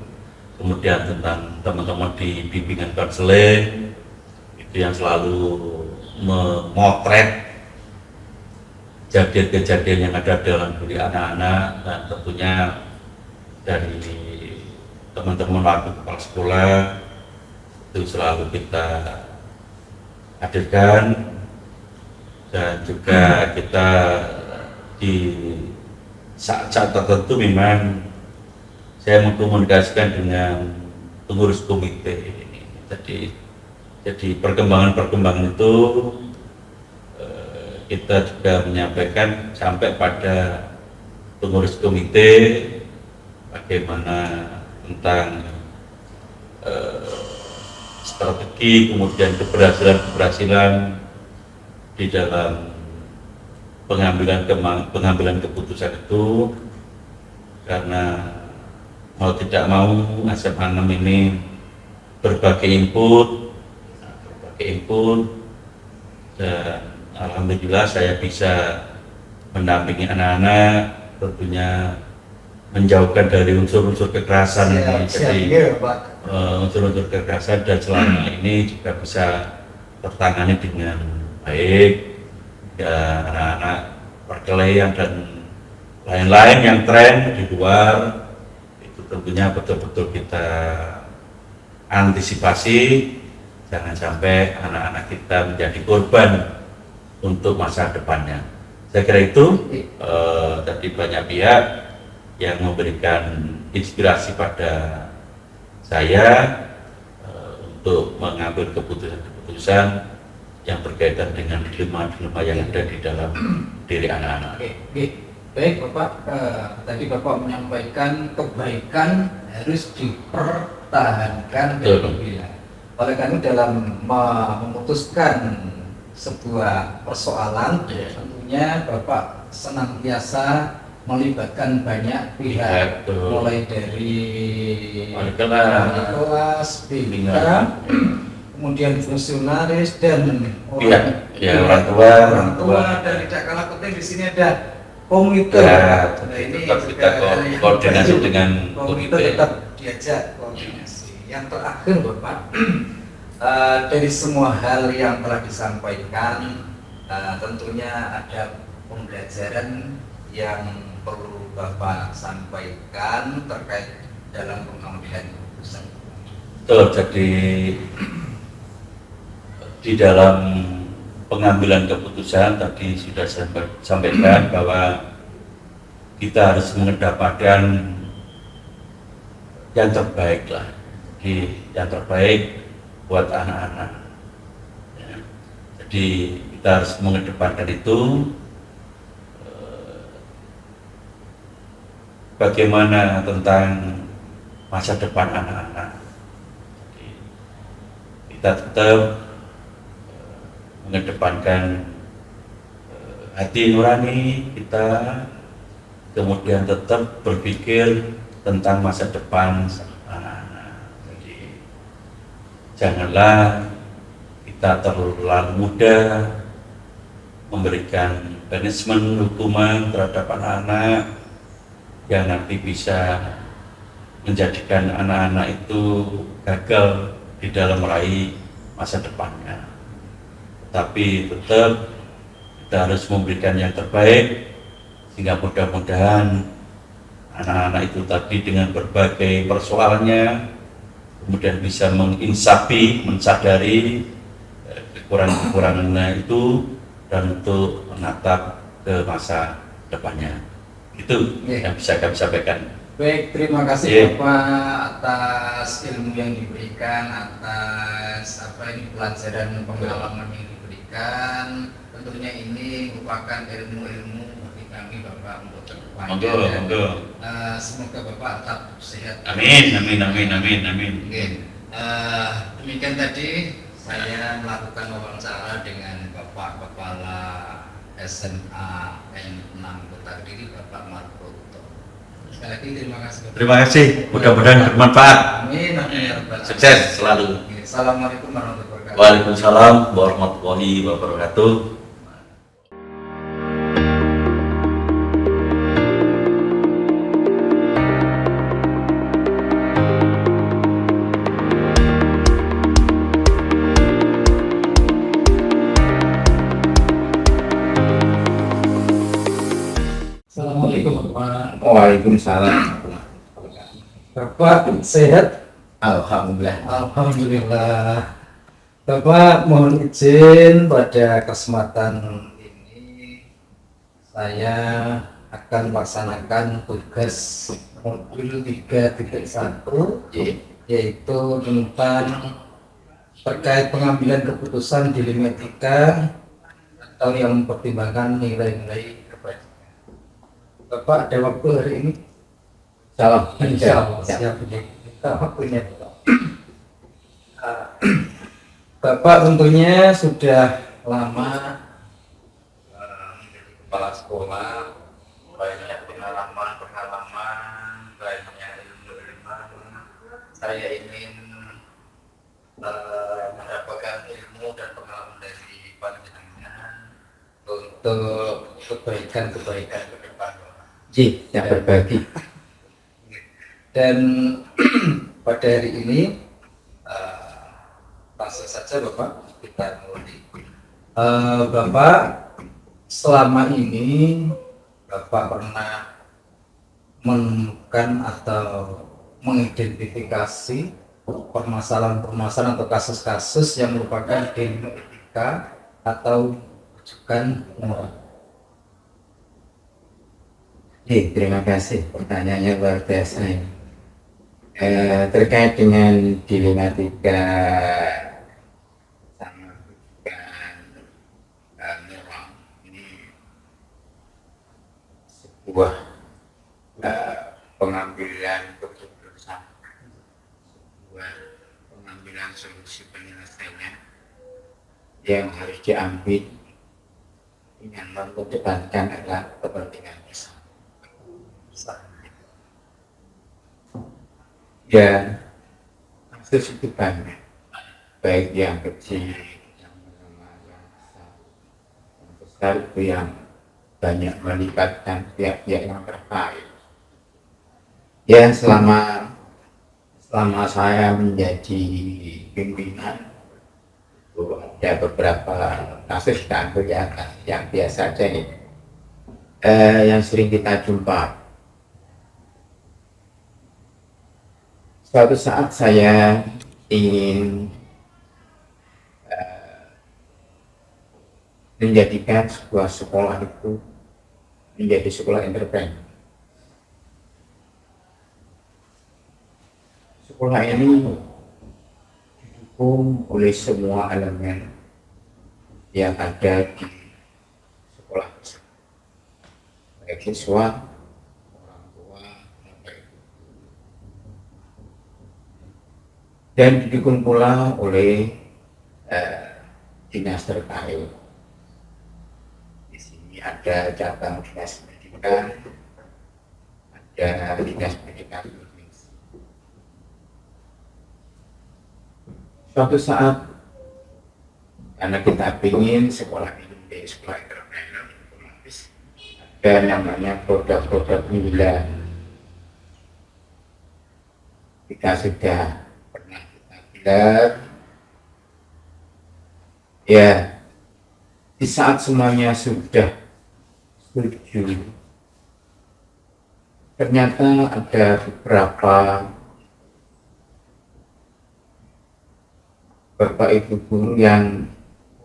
kemudian tentang teman-teman di bimbingan konseling itu yang selalu memotret kejadian-kejadian yang ada dalam diri anak-anak, dan tentunya dari teman-teman waktu kepala sekolah itu selalu kita hadirkan, dan juga kita di saat-saat tertentu memang saya mengkomunikasikan dengan pengurus komite ini. Jadi perkembangan-perkembangan itu kita juga menyampaikan sampai pada pengurus komite bagaimana tentang strategi, kemudian keberhasilan di dalam pengambilan keputusan itu, karena mau tidak mau SMA 6 ini berbagai input, dan alhamdulillah saya bisa mendampingi anak-anak, tentunya menjauhkan dari unsur-unsur kekerasan. Jadi unsur-unsur kekerasan, dan selama ini juga bisa tertangani dengan baik. Ya, anak-anak perkelahian dan lain-lain yang tren di luar itu tentunya betul-betul kita antisipasi, jangan sampai anak-anak kita menjadi korban untuk masa depannya. Saya kira itu tadi banyak pihak yang memberikan inspirasi pada saya untuk mengambil keputusan-keputusan yang berkaitan dengan dilema-dilema yang ada di dalam diri anak-anak. Oke. Baik Bapak, tadi Bapak menyampaikan kebaikan harus dipertahankan dan dibela. Oleh karena dalam memutuskan sebuah persoalan, tentunya Bapak senantiasa melibatkan banyak pihak, mulai dari wali kelas, BK, kemudian fungsionaris dan orang tua, dan tidak kalah penting di sini ada komite. Nah, ini kita koordinasi dengan komite, tetap diajak koordinasi. Yang terakhir Bapak, dari semua hal yang telah disampaikan, tentunya ada pembelajaran yang perlu Bapak sampaikan terkait dalam pengambilan keputusan. Jadi di dalam pengambilan keputusan tadi sudah saya sampaikan bahwa kita harus mengedepankan yang terbaik lah, yang terbaik buat anak-anak. Ya. Jadi kita harus mengedepankan itu. Bagaimana tentang masa depan anak-anak. Jadi, kita tetap mengedepankan hati nurani kita, kemudian tetap berpikir tentang masa depan anak-anak. Jadi janganlah kita terlalu mudah memberikan punishment, hukuman terhadap anak-anak yang nanti bisa menjadikan anak-anak itu gagal di dalam meraih masa depannya. Tapi tetap kita harus memberikan yang terbaik, sehingga mudah-mudahan anak-anak itu tadi dengan berbagai persoalannya kemudian bisa menginsafi, mensadari kekurangan-kekurangannya itu, dan untuk menatap ke masa depannya. Itu yang bisa kami sampaikan. Baik, terima kasih Bapak atas ilmu yang diberikan, atas pelajaran pengalaman yang diberikan. Tentunya ini merupakan ilmu-ilmu bagi kami Bapak untuk kedepannya. Semoga Bapak tetap sehat. Amin. Demikian tadi saya melakukan wawancara dengan Bapak Kepala SMA N6 Kota Kediri, Bapak Marco. Sekali lagi terima kasih. Terima kasih, mudah-mudahan bermanfaat. Amin. Sukses selalu. Assalamualaikum warahmatullahi wabarakatuh. Waalaikumsalam warahmatullahi wabarakatuh. Assalamualaikum Bapak. Waalaikumsalam. Bapak sehat? Alhamdulillah. Alhamdulillah. Bapak mohon izin pada kesempatan ini saya akan melaksanakan tugas modul 3.1 yaitu tentang terkait pengambilan keputusan di lima etika atau yang mempertimbangkan nilai-nilai kebajikan. Bapak ada waktu hari ini? Salam. Insya Allah siap ini. Kita waktunya. Bapak tentunya sudah lama menjadi kepala sekolah, banyak pengalaman, banyak ilmu. Saya ingin mendapatkan ilmu dan pengalaman dari panjenengan untuk kebaikan-kebaikan ke depan. Ji, yang berbagi. Dan pada hari ini langsung saja Bapak kita mulai. Bapak selama ini Bapak pernah menemukan atau mengidentifikasi permasalahan-permasalahan atau kasus-kasus yang merupakan dilema etika atau rujukan moral? Terima kasih, pertanyaannya luar biasa ini. Terkait dengan dilematika sama rujukan moral, ini sebuah pengambilan keputusan, sebuah pengambilan solusi penyelesaiannya yang harus diambil dengan mengedepankan adalah kepentingan bersama. Ya, kasus itu banyak, baik yang kecil, yang menengah, yang besar. Yang besar itu yang banyak melibatkan pihak-pihak yang terkait. Ya, selama saya menjadi pimpinan, ada beberapa kasus kita ambil ya, yang biasa aja ini, yang sering kita jumpa. Suatu saat saya ingin menjadikan sebuah sekolah itu menjadi sekolah independen. Sekolah ini didukung oleh semua elemen yang ada di sekolah tersebut, baik siswa, orang tua, dan didukung pula oleh dinas terkait. Di sini ada cabang dinas pendidikan, ada dinas pendidikan provinsi. Suatu saat, karena kita ingin sekolah ini menjadi sekolah independen, otomatis ada namanya produk-produk unggulan. Kita sudah ya, di saat semuanya sudah setuju, ternyata ada beberapa bapak ibu guru yang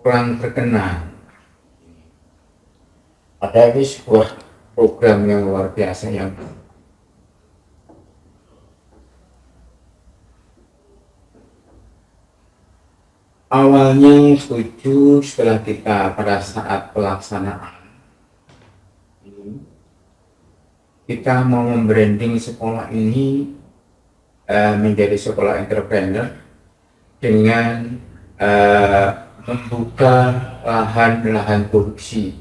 kurang terkenal. Ada ini sebuah program yang luar biasa yang awalnya setuju. Setelah kita pada saat pelaksanaan ini, kita mau membranding sekolah ini menjadi sekolah entrepreneur dengan membuka lahan-lahan produksi.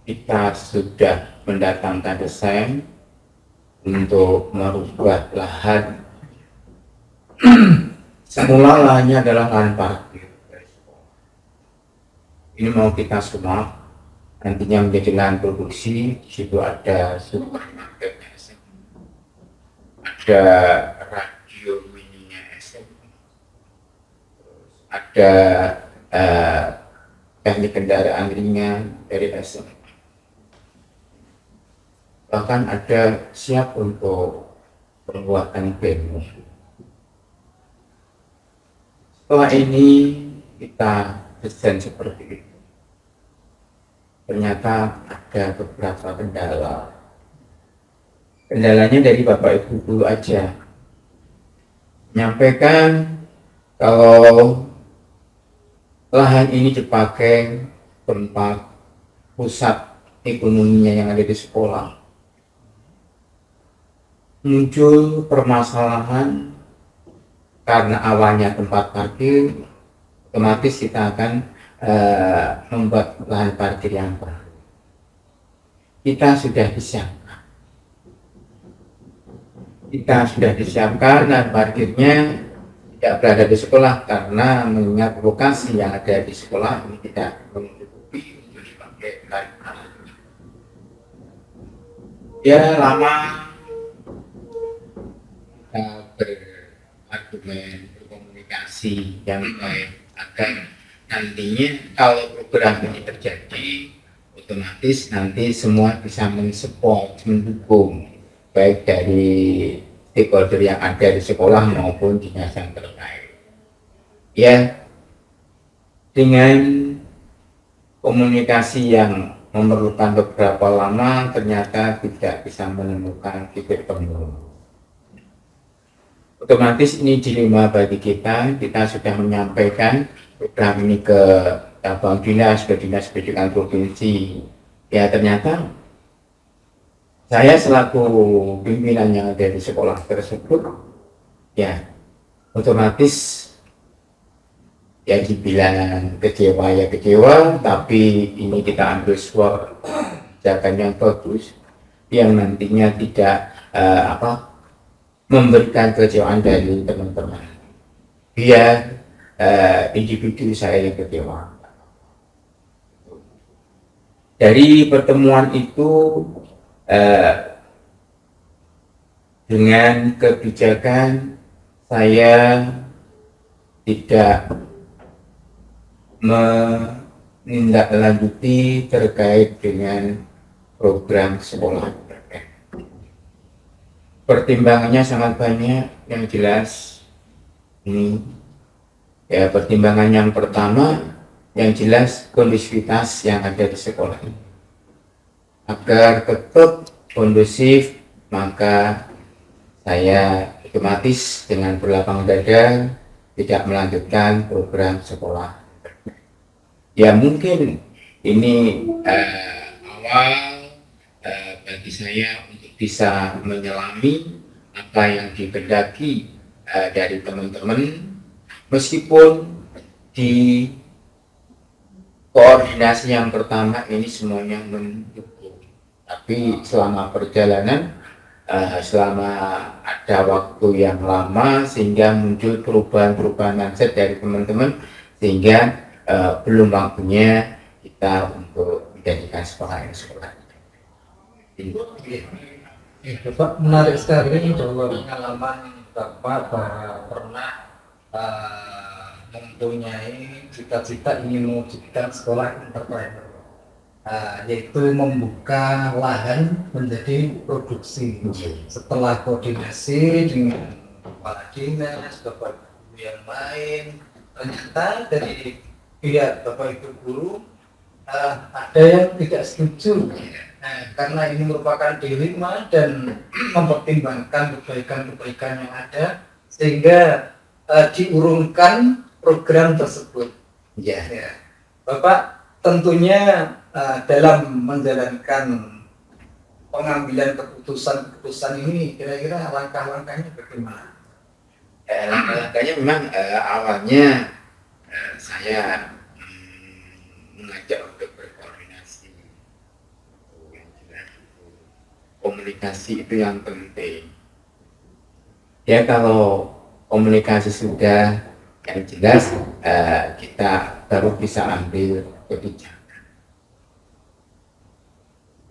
Kita sudah mendatangkan desain untuk merubah lahan. Semula lahannya adalah lahan parkir dari sekolah. Ini mau kita semua nantinya menjadi lahan produksi. Di situ ada supermarket SM, ada radio mininya SM, terus ada teknik kendaraan ringan dari SM. bahkan ada siap untuk pembuatan demo. Setelah ini kita desain seperti itu. Ternyata ada beberapa kendala. Kendalanya dari Bapak Ibu dulu aja. Menyampaikan kalau lahan ini dipakai tempat pusat ekonominya yang ada di sekolah. Muncul permasalahan karena awalnya tempat parkir, otomatis kita akan membuat lahan parkir yang baru. Kita sudah disiapkan lahan parkirnya tidak berada di sekolah karena mengingat lokasi yang ada di sekolah ini tidak mencukupi untuk dipakai lahan parkir. Ya lama kita berargumen, berkomunikasi yang baik agar nantinya kalau program ini terjadi, otomatis nanti semua bisa mensupport, mendukung, baik dari stakeholder yang ada di sekolah maupun dinas yang terkait. Ya, dengan komunikasi yang memerlukan beberapa lama, ternyata tidak bisa menemukan titik temu. Otomatis ini dilema bagi kita sudah menyampaikan program ini ke cabang dinas, ke dinas pendidikan provinsi. Ya ternyata saya selaku pimpinan yang ada di sekolah tersebut, ya otomatis ya dibilang kecewa ya kecewa, tapi ini kita ambil sebuah kebijakan yang bagus yang nantinya tidak memberikan kecewaan dari teman-teman. Biar individu saya yang kecewa. Dari pertemuan itu dengan kebijakan saya tidak menindaklanjuti terkait dengan program sekolah. Pertimbangannya sangat banyak, yang jelas ini ya pertimbangan yang pertama yang jelas kondisivitas yang ada di sekolah ini. Agar tetap kondusif, maka saya otomatis dengan berlapang dada tidak melanjutkan program sekolah. Ya mungkin ini awal bagi saya untuk bisa menyelami apa yang dikehendaki dari teman-teman, meskipun di koordinasi yang pertama ini semuanya mendukung, tapi selama perjalanan selama ada waktu yang lama sehingga muncul perubahan mindset dari teman-teman, sehingga belum waktunya kita untuk menjadikan sekolah ini sekolah. Bapak menarik sekali bahwa pengalaman Bapak bahwa pernah mempunyai cita-cita ingin mewujudkan sekolah entrepreneur, yaitu membuka lahan menjadi produksi. Setelah koordinasi dengan kepala dinas, bapak ibu yang lain, ternyata dari pihak bapak ibu guru ada yang tidak setuju. Karena ini merupakan dilema dan mempertimbangkan kebaikan-kebaikan yang ada, sehingga diurungkan program tersebut. Ya. Bapak tentunya dalam menjalankan pengambilan keputusan ini, kira-kira langkah-langkahnya bagaimana? Langkah-langkahnya memang awalnya saya mengajak untuk berkoordinasi. Yang jelas komunikasi itu yang penting. Ya kalau komunikasi sudah yang jelas, kita baru bisa ambil kebijakan.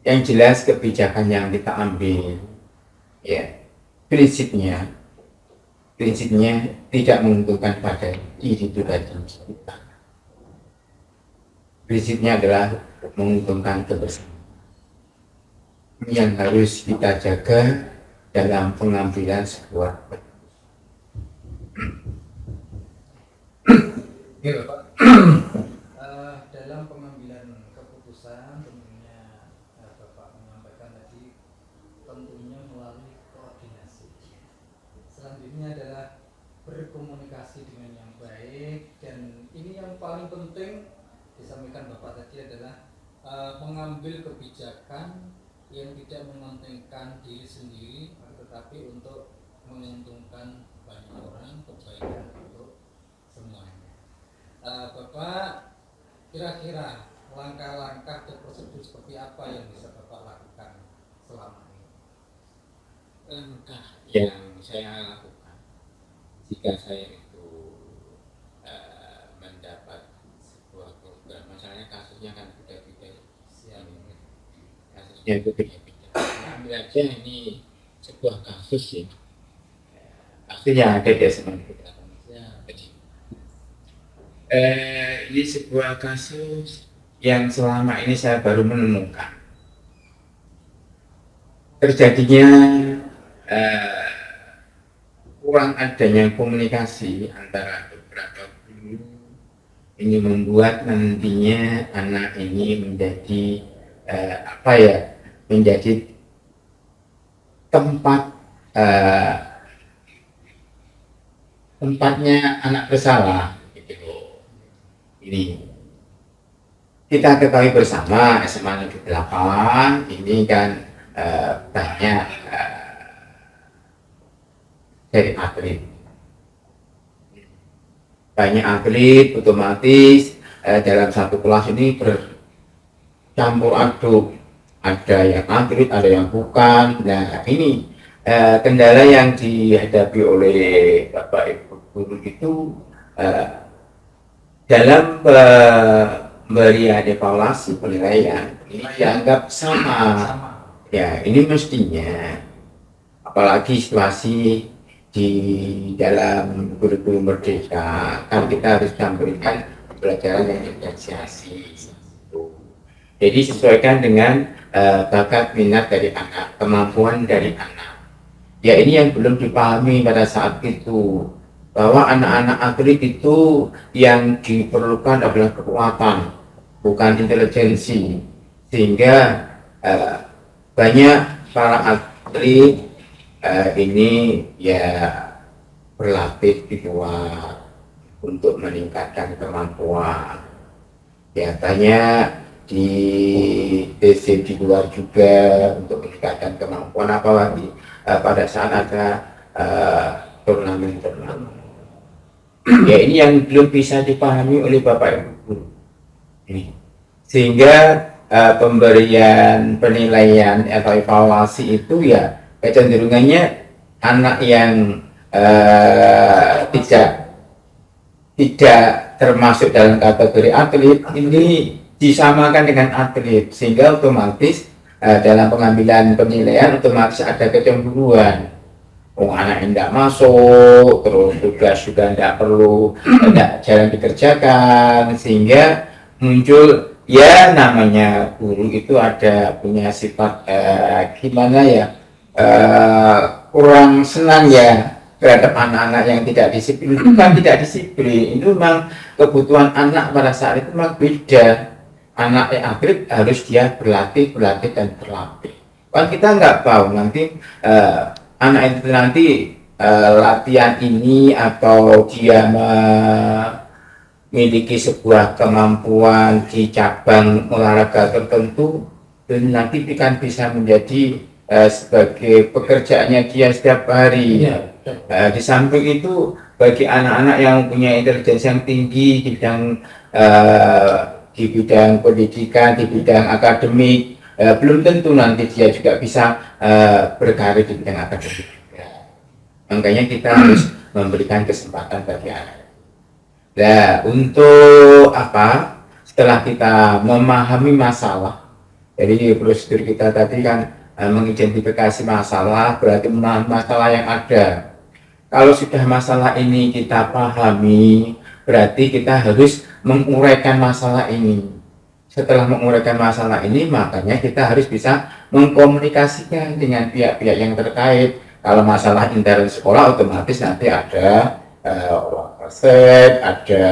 Yang jelas kebijakan yang kita ambil, ya prinsipnya tidak menguntungkan pada individu kita. Prinsipnya adalah menguntungkan kebersamaan. yang harus kita jaga dalam pengambilan sebuah Ya Bapak, dalam pengambilan keputusan tentunya Bapak menyampaikan tadi tentunya melalui koordinasi. Selanjutnya adalah berkomunikasi dengan yang baik, dan ini yang paling penting disampaikan Bapak tadi adalah mengambil kebijakan yang tidak mementingkan diri sendiri, tetapi untuk menguntungkan banyak orang, kebaikan untuk semuanya. Bapak, kira-kira langkah-langkah atau prosedur seperti apa yang bisa Bapak lakukan selama ini? langkah yang saya lakukan jika saya itu mendapat sebuah program, masalahnya kasusnya kan beda-beda, kasusnya itu beda-beda. Ambil aja ini sebuah kasus ya, kasus yang ada di SMA kita. Ini sebuah kasus yang selama ini saya baru menemukan terjadinya kurang adanya komunikasi antara beberapa guru. Ini membuat nantinya anak ini menjadi menjadi tempatnya anak bersalah gitu. Ini kita ketahui bersama SMA Negeri 8 ini kan banyak dari atlet, banyak atlet, otomatis dalam satu kelas ini bercampur aduk, ada yang atlet, ada yang bukan. Nah ini kendala yang dihadapi oleh Bapak Ibu guru itu dalam pemberian evaluasi penilaian ini dianggap sama. Ya ini mestinya, apalagi situasi di dalam kurikulum merdeka kan kita harus memberikan pelajaran yang diferensiasi. Jadi sesuaikan dengan bakat minat dari anak, kemampuan dari anak. Ya ini yang belum dipahami pada saat itu, bahwa anak-anak atlet itu yang diperlukan adalah kekuatan, bukan intelijensi, sehingga banyak para atlet ini ya berlatih di luar untuk meningkatkan kemampuan. Ya banyak di TC di luar juga untuk meningkatkan kemampuan, apalagi pada saat ada turnamen-turnamen. Ya ini yang belum bisa dipahami oleh Bapak Ibu. Sehingga pemberian penilaian atau evaluasi itu ya kecenderungannya anak yang tidak termasuk dalam kategori atlet ini disamakan dengan atlet, sehingga otomatis dalam pengambilan penilaian otomatis ada kecemburuan. Anak yang tidak masuk, terus tugas juga tidak perlu, tidak jarang dikerjakan, sehingga muncul ya namanya guru itu ada punya sifat kurang senang ya terhadap anak-anak yang tidak disiplin. Bukan tidak disiplin, itu memang kebutuhan anak pada saat itu memang beda. Anak yang atlet harus dia berlatih dan berlatih. Kan kita nggak tahu nanti anak itu nanti latihan ini atau dia memiliki sebuah kemampuan di cabang olahraga tertentu, dan nanti kan bisa menjadi sebagai pekerjaannya dia setiap hari. Di samping itu bagi anak-anak yang punya intelijensi yang tinggi di bidang pendidikan, di bidang akademik, belum tentu nanti dia juga bisa berkarir di bidang akademik. Makanya kita harus memberikan kesempatan bagi anak. Nah, untuk apa? Setelah kita memahami masalah, jadi prosedur kita tadi kan mengidentifikasi masalah, berarti memahami masalah yang ada. Kalau sudah masalah ini kita pahami, berarti kita harus menguraikan masalah ini. setelah menguraikan masalah ini, makanya kita harus bisa mengkomunikasikan dengan pihak-pihak yang terkait. Kalau masalah intern sekolah, otomatis nanti ada wasit, ada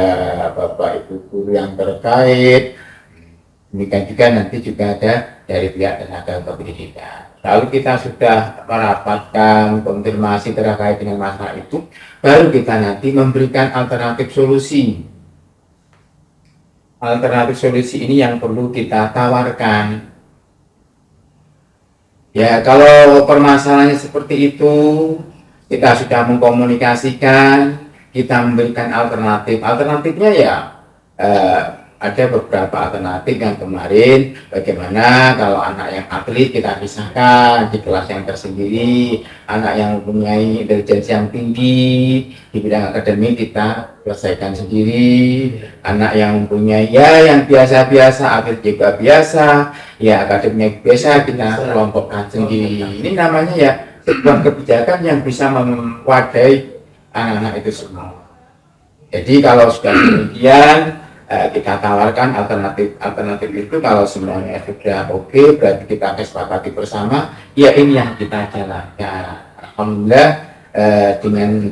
bapak ibu guru yang terkait. Demikian juga nanti juga ada dari pihak tenaga kependidikan. Lalu kita sudah merapatkan konfirmasi terkait dengan masalah itu, baru kita nanti memberikan alternatif solusi. Alternatif solusi ini yang perlu kita tawarkan. Ya, kalau permasalahannya seperti itu, kita sudah mengkomunikasikan, kita memberikan alternatif. Alternatifnya ya ada beberapa alternatif yang kemarin, bagaimana kalau anak yang atlet kita pisahkan di kelas yang tersendiri, anak yang mempunyai intelijensi yang tinggi di bidang akademik kita selesaikan sendiri, anak yang mempunyai ya yang biasa-biasa, atlet juga biasa, ya akademiknya biasa kita kelompokkan sendiri. Ini namanya ya sebuah kebijakan yang bisa mewadai anak-anak itu semua. Jadi kalau sudah demikian, kita tawarkan alternatif itu. Kalau semuanya sudah oke, berarti kita kesepakati bersama, ya ini yang kita jalankan. Alhamdulillah dengan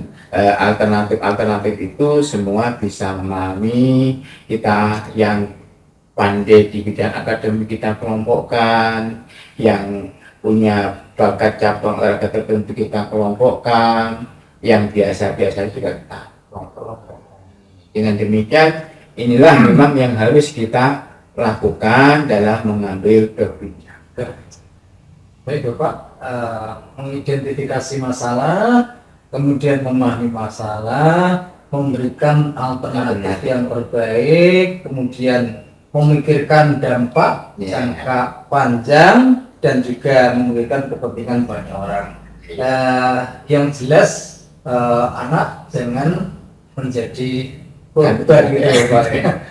alternatif itu semua bisa memahami. Kita yang pandai di bidang akademik kita kelompokkan, yang punya bakat cabang olahraga tertentu kita kelompokkan, yang biasa-biasa juga kita kelompokkan. Dengan demikian, inilah memang yang harus kita lakukan dalam mengambil kebijakan. Baik Bapak, mengidentifikasi masalah, kemudian memahami masalah, memberikan alternatif yang terbaik, kemudian memikirkan dampak jangka panjang dan juga memikirkan kepentingan banyak orang. Yang jelas anak jangan menjadi korban gitu ya Pak.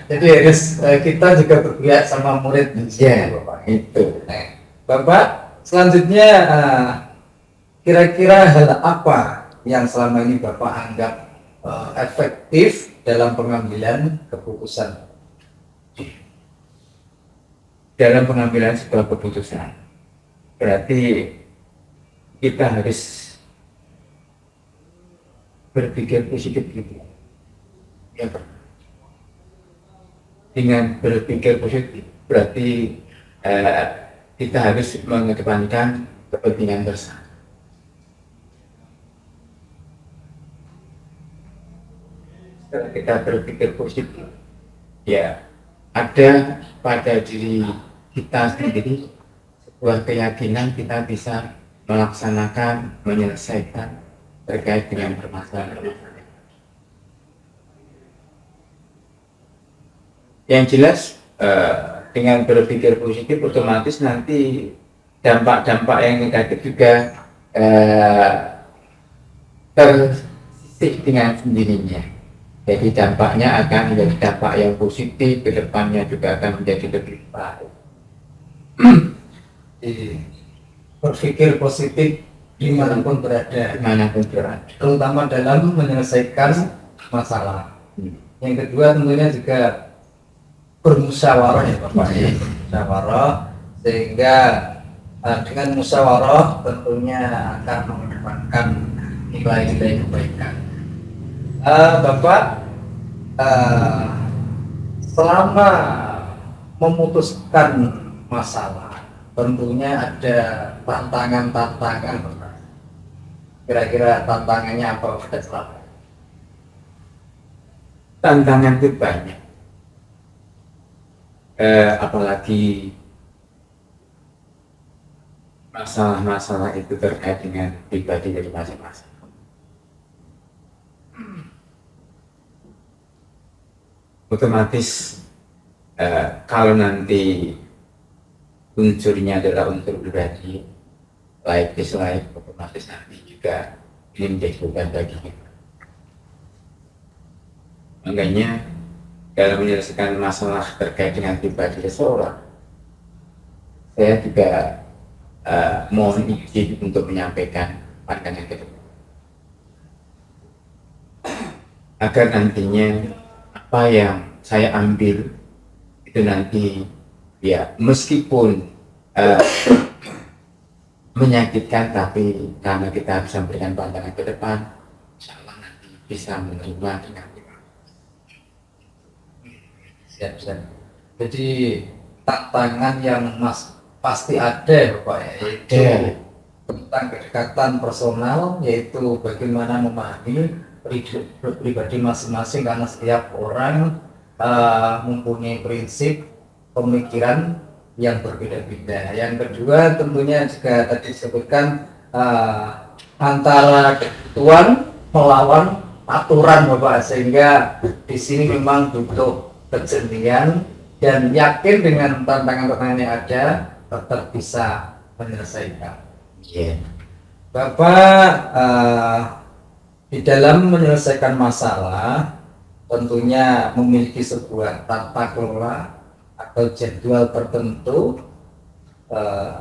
Jadi harus kita juga berpihak sama murid Ya, Bapak. itu. Nah, Bapak selanjutnya kira-kira hal apa yang selama ini Bapak anggap efektif dalam pengambilan keputusan? Dalam pengambilan sebuah keputusan, berarti kita harus berpikir positif gitu. Ya, dengan berpikir positif berarti kita harus mengedepankan kepentingan bersama. Setelah kita berpikir positif, ya ada pada diri kita sendiri sebuah keyakinan kita bisa melaksanakan, menyelesaikan terkait dengan permasalahan. Yang jelas dengan berpikir positif otomatis nanti dampak-dampak yang negatif juga tersisih dengan sendirinya. Jadi dampaknya akan menjadi dampak yang positif, ke depannya juga akan menjadi lebih baik. Berpikir positif dimanapun berada, terutama dalam menyelesaikan masalah. Yang kedua tentunya juga bermusyawarah ya Bapak, musyawarah, sehingga dengan musyawarah tentunya akan mengedepankan nilai-nilai kebaikan. Bapak selama memutuskan masalah tentunya ada tantangan-tantangan Bapak. Kira-kira tantangannya apa pada selama? Tantangan itu banyak. Apalagi masalah-masalah itu terkait dengan pribadi dari masing-masing. Otomatis kalau nanti unsurnya adalah unsur pribadi, like dislike, otomatis nanti juga ini menjadi beban bagi kita. Makanya dalam menyelesaikan masalah terkait dengan pribadi seseorang, saya juga mohon izin untuk menyampaikan pandangan itu, agar nantinya apa yang saya ambil itu nanti ya meskipun eh, menyakitkan, tapi karena kita bisa memberikan pandangan ke depan, insya Allah nanti bisa menerima dengan Siap. Jadi tantangan yang pasti ada ya Bapak ya, yaitu tentang kedekatan personal, yaitu bagaimana memahami pribadi masing-masing, karena setiap orang mempunyai prinsip pemikiran yang berbeda-beda. Yang kedua tentunya juga tadi disebutkan antara kebutuhan melawan aturan Bapak, sehingga di sini memang butuh kejelian dan yakin dengan tantangan-tantangan yang ada tetap bisa menyelesaikan. Bapak di dalam menyelesaikan masalah tentunya memiliki sebuah tata kelola atau jadwal tertentu.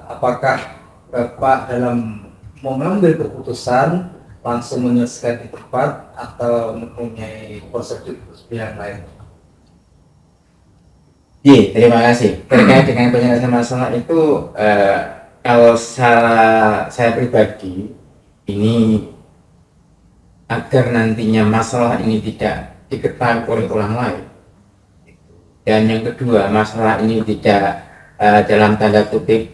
Apakah Bapak dalam mengambil keputusan langsung menyelesaikan di tempat atau mempunyai prosedur yang lain? Iya, terima kasih. Terkait dengan penyelesaian masalah itu, kalau saya pribadi, ini agar nantinya masalah ini tidak diketahui oleh orang lain. Dan yang kedua, masalah ini tidak dalam tanda kutip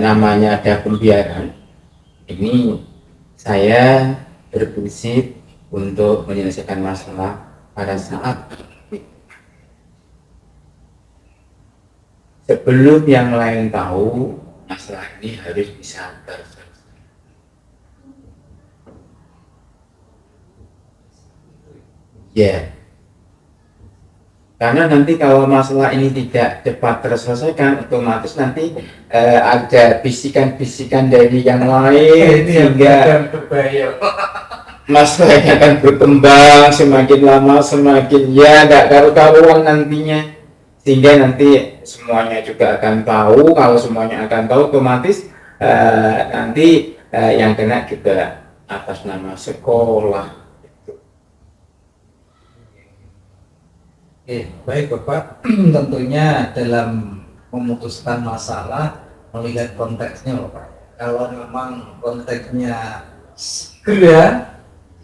namanya ada pembiaran. Ini saya berprinsip untuk menyelesaikan masalah pada saat sebelum yang lain tahu, masalah ini harus bisa terselesaikan. Ya, karena nanti kalau masalah ini tidak cepat terselesaikan, otomatis nanti ada bisikan-bisikan dari yang lain sehingga masalahnya akan berkembang semakin lama semakin ya nggak karu-karuan nantinya, sehingga nanti semuanya juga akan tahu. Kalau semuanya akan tahu, otomatis nanti yang kena juga atas nama sekolah. Baik Bapak, tentunya dalam memutuskan masalah melihat konteksnya Bapak. Kalau memang konteksnya segera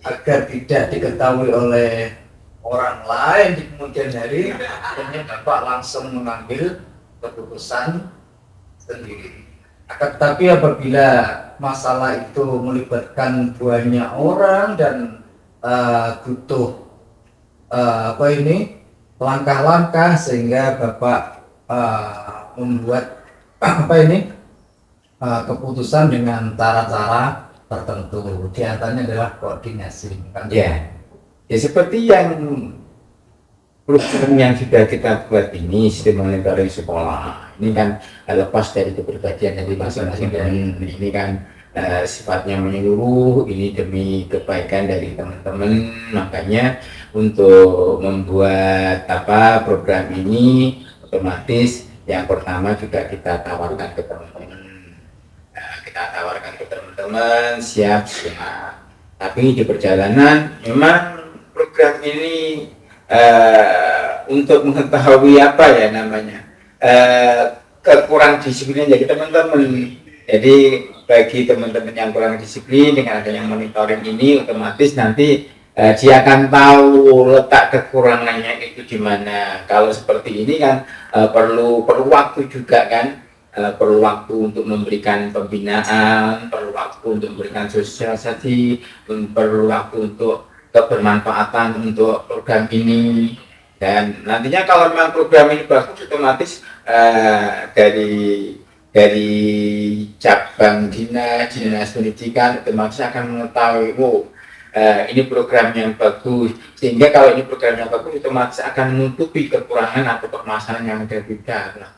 agar tidak diketahui oleh orang lain di kemudian hari, akhirnya Bapak langsung mengambil keputusan sendiri. Tetapi apabila masalah itu melibatkan banyak orang dan butuh langkah-langkah, sehingga Bapak membuat keputusan dengan cara-cara tertentu. Di antaranya adalah koordinasi. Ya, seperti yang program yang sudah kita buat ini, sistem monitoring sekolah. Ini kan lepas dari kepribadian dari masing-masing, dan ini kan sifatnya menyeluruh, ini demi kebaikan dari teman-teman. Makanya untuk membuat program ini, otomatis yang pertama juga kita tawarkan ke teman-teman. Siap. Tapi di perjalanan memang program ini untuk mengetahui kekurang disiplin dari teman-teman. Jadi bagi teman-teman yang kurang disiplin, dengan adanya monitoring ini, otomatis nanti dia akan tahu letak kekurangannya itu di mana. Kalau seperti ini kan perlu waktu juga kan, perlu waktu untuk memberikan pembinaan, perlu waktu untuk memberikan sosialisasi, perlu waktu untuk kebermanfaatan untuk program ini. Dan nantinya kalau memang program ini bagus, otomatis dari cabang dinas pendidikan otomatis akan mengetahui, ini program yang bagus, sehingga kalau ini program yang bagus otomatis akan menutupi kekurangan atau permasalahan yang ada di dalam.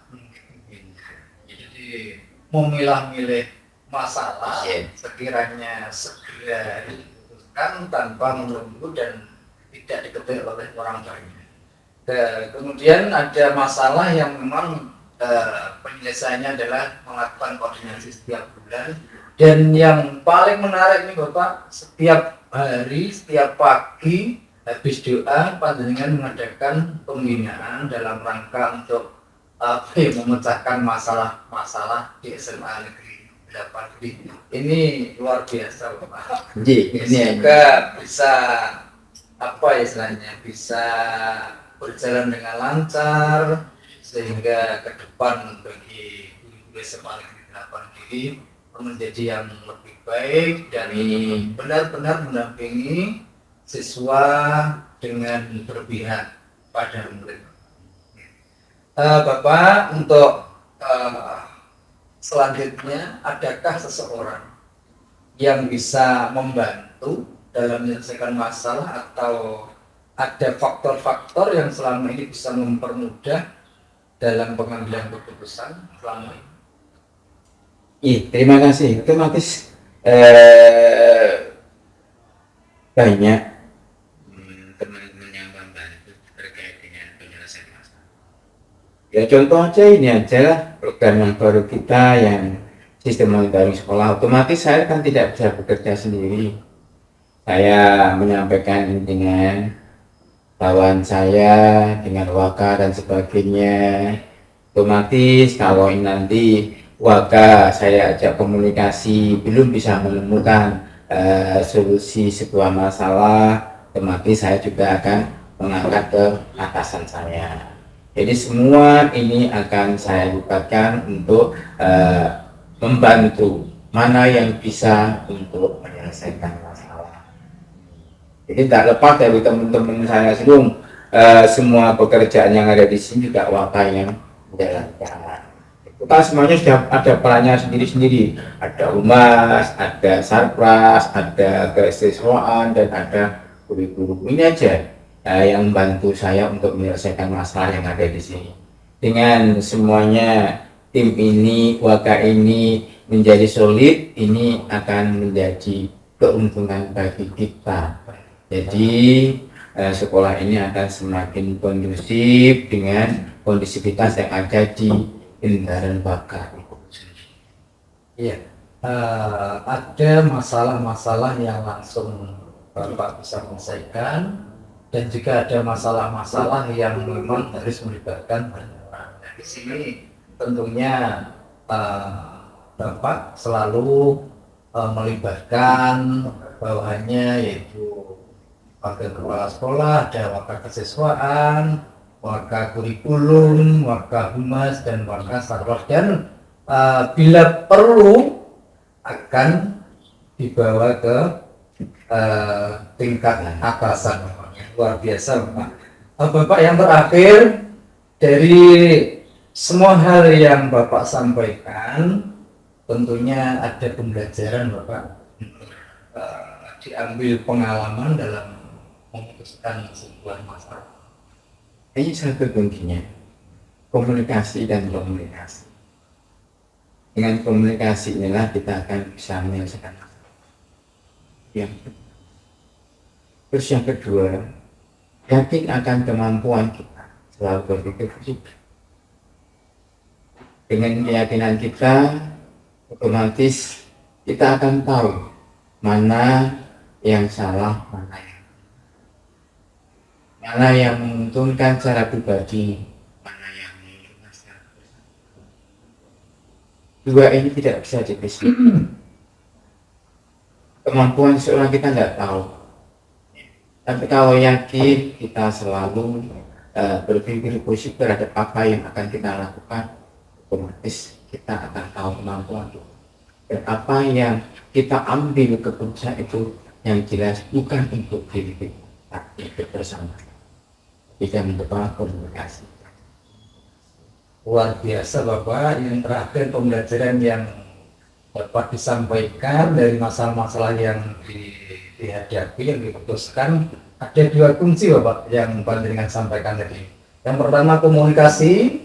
Jadi memilah-milih masalah sekiranya segera diputuskan tanpa menunggu dan tidak diketahui oleh orang lain. Kemudian ada masalah yang memang penyelesaiannya adalah melakukan koordinasi setiap bulan, dan yang paling menarik ini Bapak, setiap hari, setiap pagi habis doa panjenengan mengadakan pembinaan dalam rangka untuk apa ya, memecahkan masalah-masalah di SMA Negeri 8 ini luar biasa Bapak. Ji, ini Semoga bisa apa ya istilahnya, bisa berjalan dengan lancar sehingga ke depan bagi guru SMA Negeri 8 ini menjadi yang lebih baik dan benar-benar mendampingi siswa dengan berpihak pada murid. Bapak, untuk selanjutnya, adakah seseorang yang bisa membantu dalam menyelesaikan masalah atau ada faktor-faktor yang selama ini bisa mempermudah dalam pengambilan keputusan selama ini? Terima kasih. Otomatis banyak teman-teman yang membantu terkait dengan penyelesaian masalah. Ya contoh aja ini aja lah, program yang baru kita yang sistem monitoring sekolah. Otomatis saya kan tidak bisa bekerja sendiri. Saya menyampaikan dengan kawan saya, dengan waka dan sebagainya. Otomatis kalau ini nanti waka saya ajak komunikasi belum bisa menemukan solusi sebuah masalah, otomatis saya juga akan mengangkat ke atasan saya. Jadi semua ini akan saya libatkan untuk membantu mana yang bisa untuk menyelesaikan masalah. Jadi tidak lepas dari teman-teman saya sebelum semua pekerjaan yang ada di sini juga waka yang menjalankan. Kita semuanya sudah ada perannya sendiri-sendiri. Ada humas, ada sarpras, ada kesiswaan, dan ada guru-guru. Ini aja yang membantu saya untuk menyelesaikan masalah yang ada di sini. Dengan semuanya tim ini, waka ini menjadi solid, ini akan menjadi keuntungan bagi kita. Jadi sekolah ini akan semakin kondusif dengan kondisivitas yang ada di Kendaraan Bakar. Iya, ada masalah-masalah yang langsung Bapak bisa menyelesaikan dan juga ada masalah-masalah yang memang harus melibatkan banyak orang. Nah, di sini tentunya Bapak selalu melibatkan bawahannya, yaitu wakil kepala sekolah, ada wakil kesiswaan, waka kurikulum, waka humas, dan waka sarwas, dan bila perlu akan dibawa ke tingkat atasan. Luar biasa Bapak. Bapak, yang terakhir, dari semua hal yang Bapak sampaikan tentunya ada pembelajaran Bapak, diambil pengalaman dalam memutuskan sebuah masalah. Ini satu kuncinya, komunikasi dan komunikasi. Dengan komunikasi inilah kita akan bisa menyelesaikan masalah. Terus yang kedua, yakin akan kemampuan kita, selalu berpikir positif. Dengan keyakinan kita, otomatis kita akan tahu mana yang salah, mana yang menguntungkan secara pribadi, mana yang menguntungkan secara bersama. Dua ini tidak bisa dipisah. Kemampuan seorang kita nggak tahu, tapi kalau yakin kita selalu berpikir positif terhadap apa yang akan kita lakukan, otomatis kita akan tahu kemampuan itu. Dan apa yang kita ambil keputusan itu yang jelas bukan untuk diri kita, tapi bersama. Tidak membuka komunikasi. Luar biasa Bapak. Yang terakhir, pembelajaran yang dapat disampaikan dari masalah-masalah yang dihadapi, yang diputuskan, ada dua kunci Bapak yang panjenengan sampaikan tadi. Yang pertama komunikasi,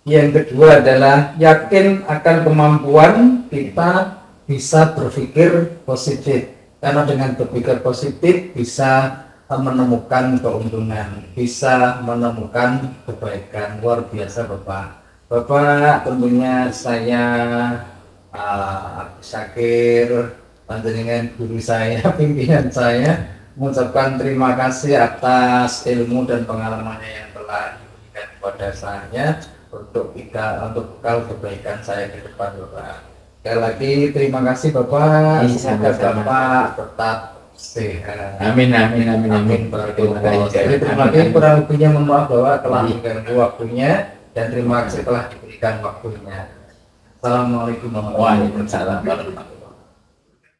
yang kedua adalah yakin akan kemampuan kita bisa berpikir positif, karena dengan berpikir positif bisa menemukan keuntungan, bisa menemukan kebaikan. Luar biasa Bapak. Bapak, tentunya saya Syakir, panjenengan guru saya, pimpinan saya, mengucapkan terima kasih atas ilmu dan pengalamannya yang telah diberikan kepada saya. untuk kita, untuk bekal kebaikan saya ke depan Bapak. Sekali lagi terima kasih Bapak, Iya, semoga sama-sama. Bapak tetap sehat. Amin, amin, amin, amin. Terima Terima kasih. Jadi terima kasih kurang lebihnya, mohon maaf bahwa telah mengganggu waktunya, dan terima kasih telah diberikan waktunya. Assalamualaikum warahmatullahi wabarakatuh. Waalaikumsalam warahmatullahi wabarakatuh.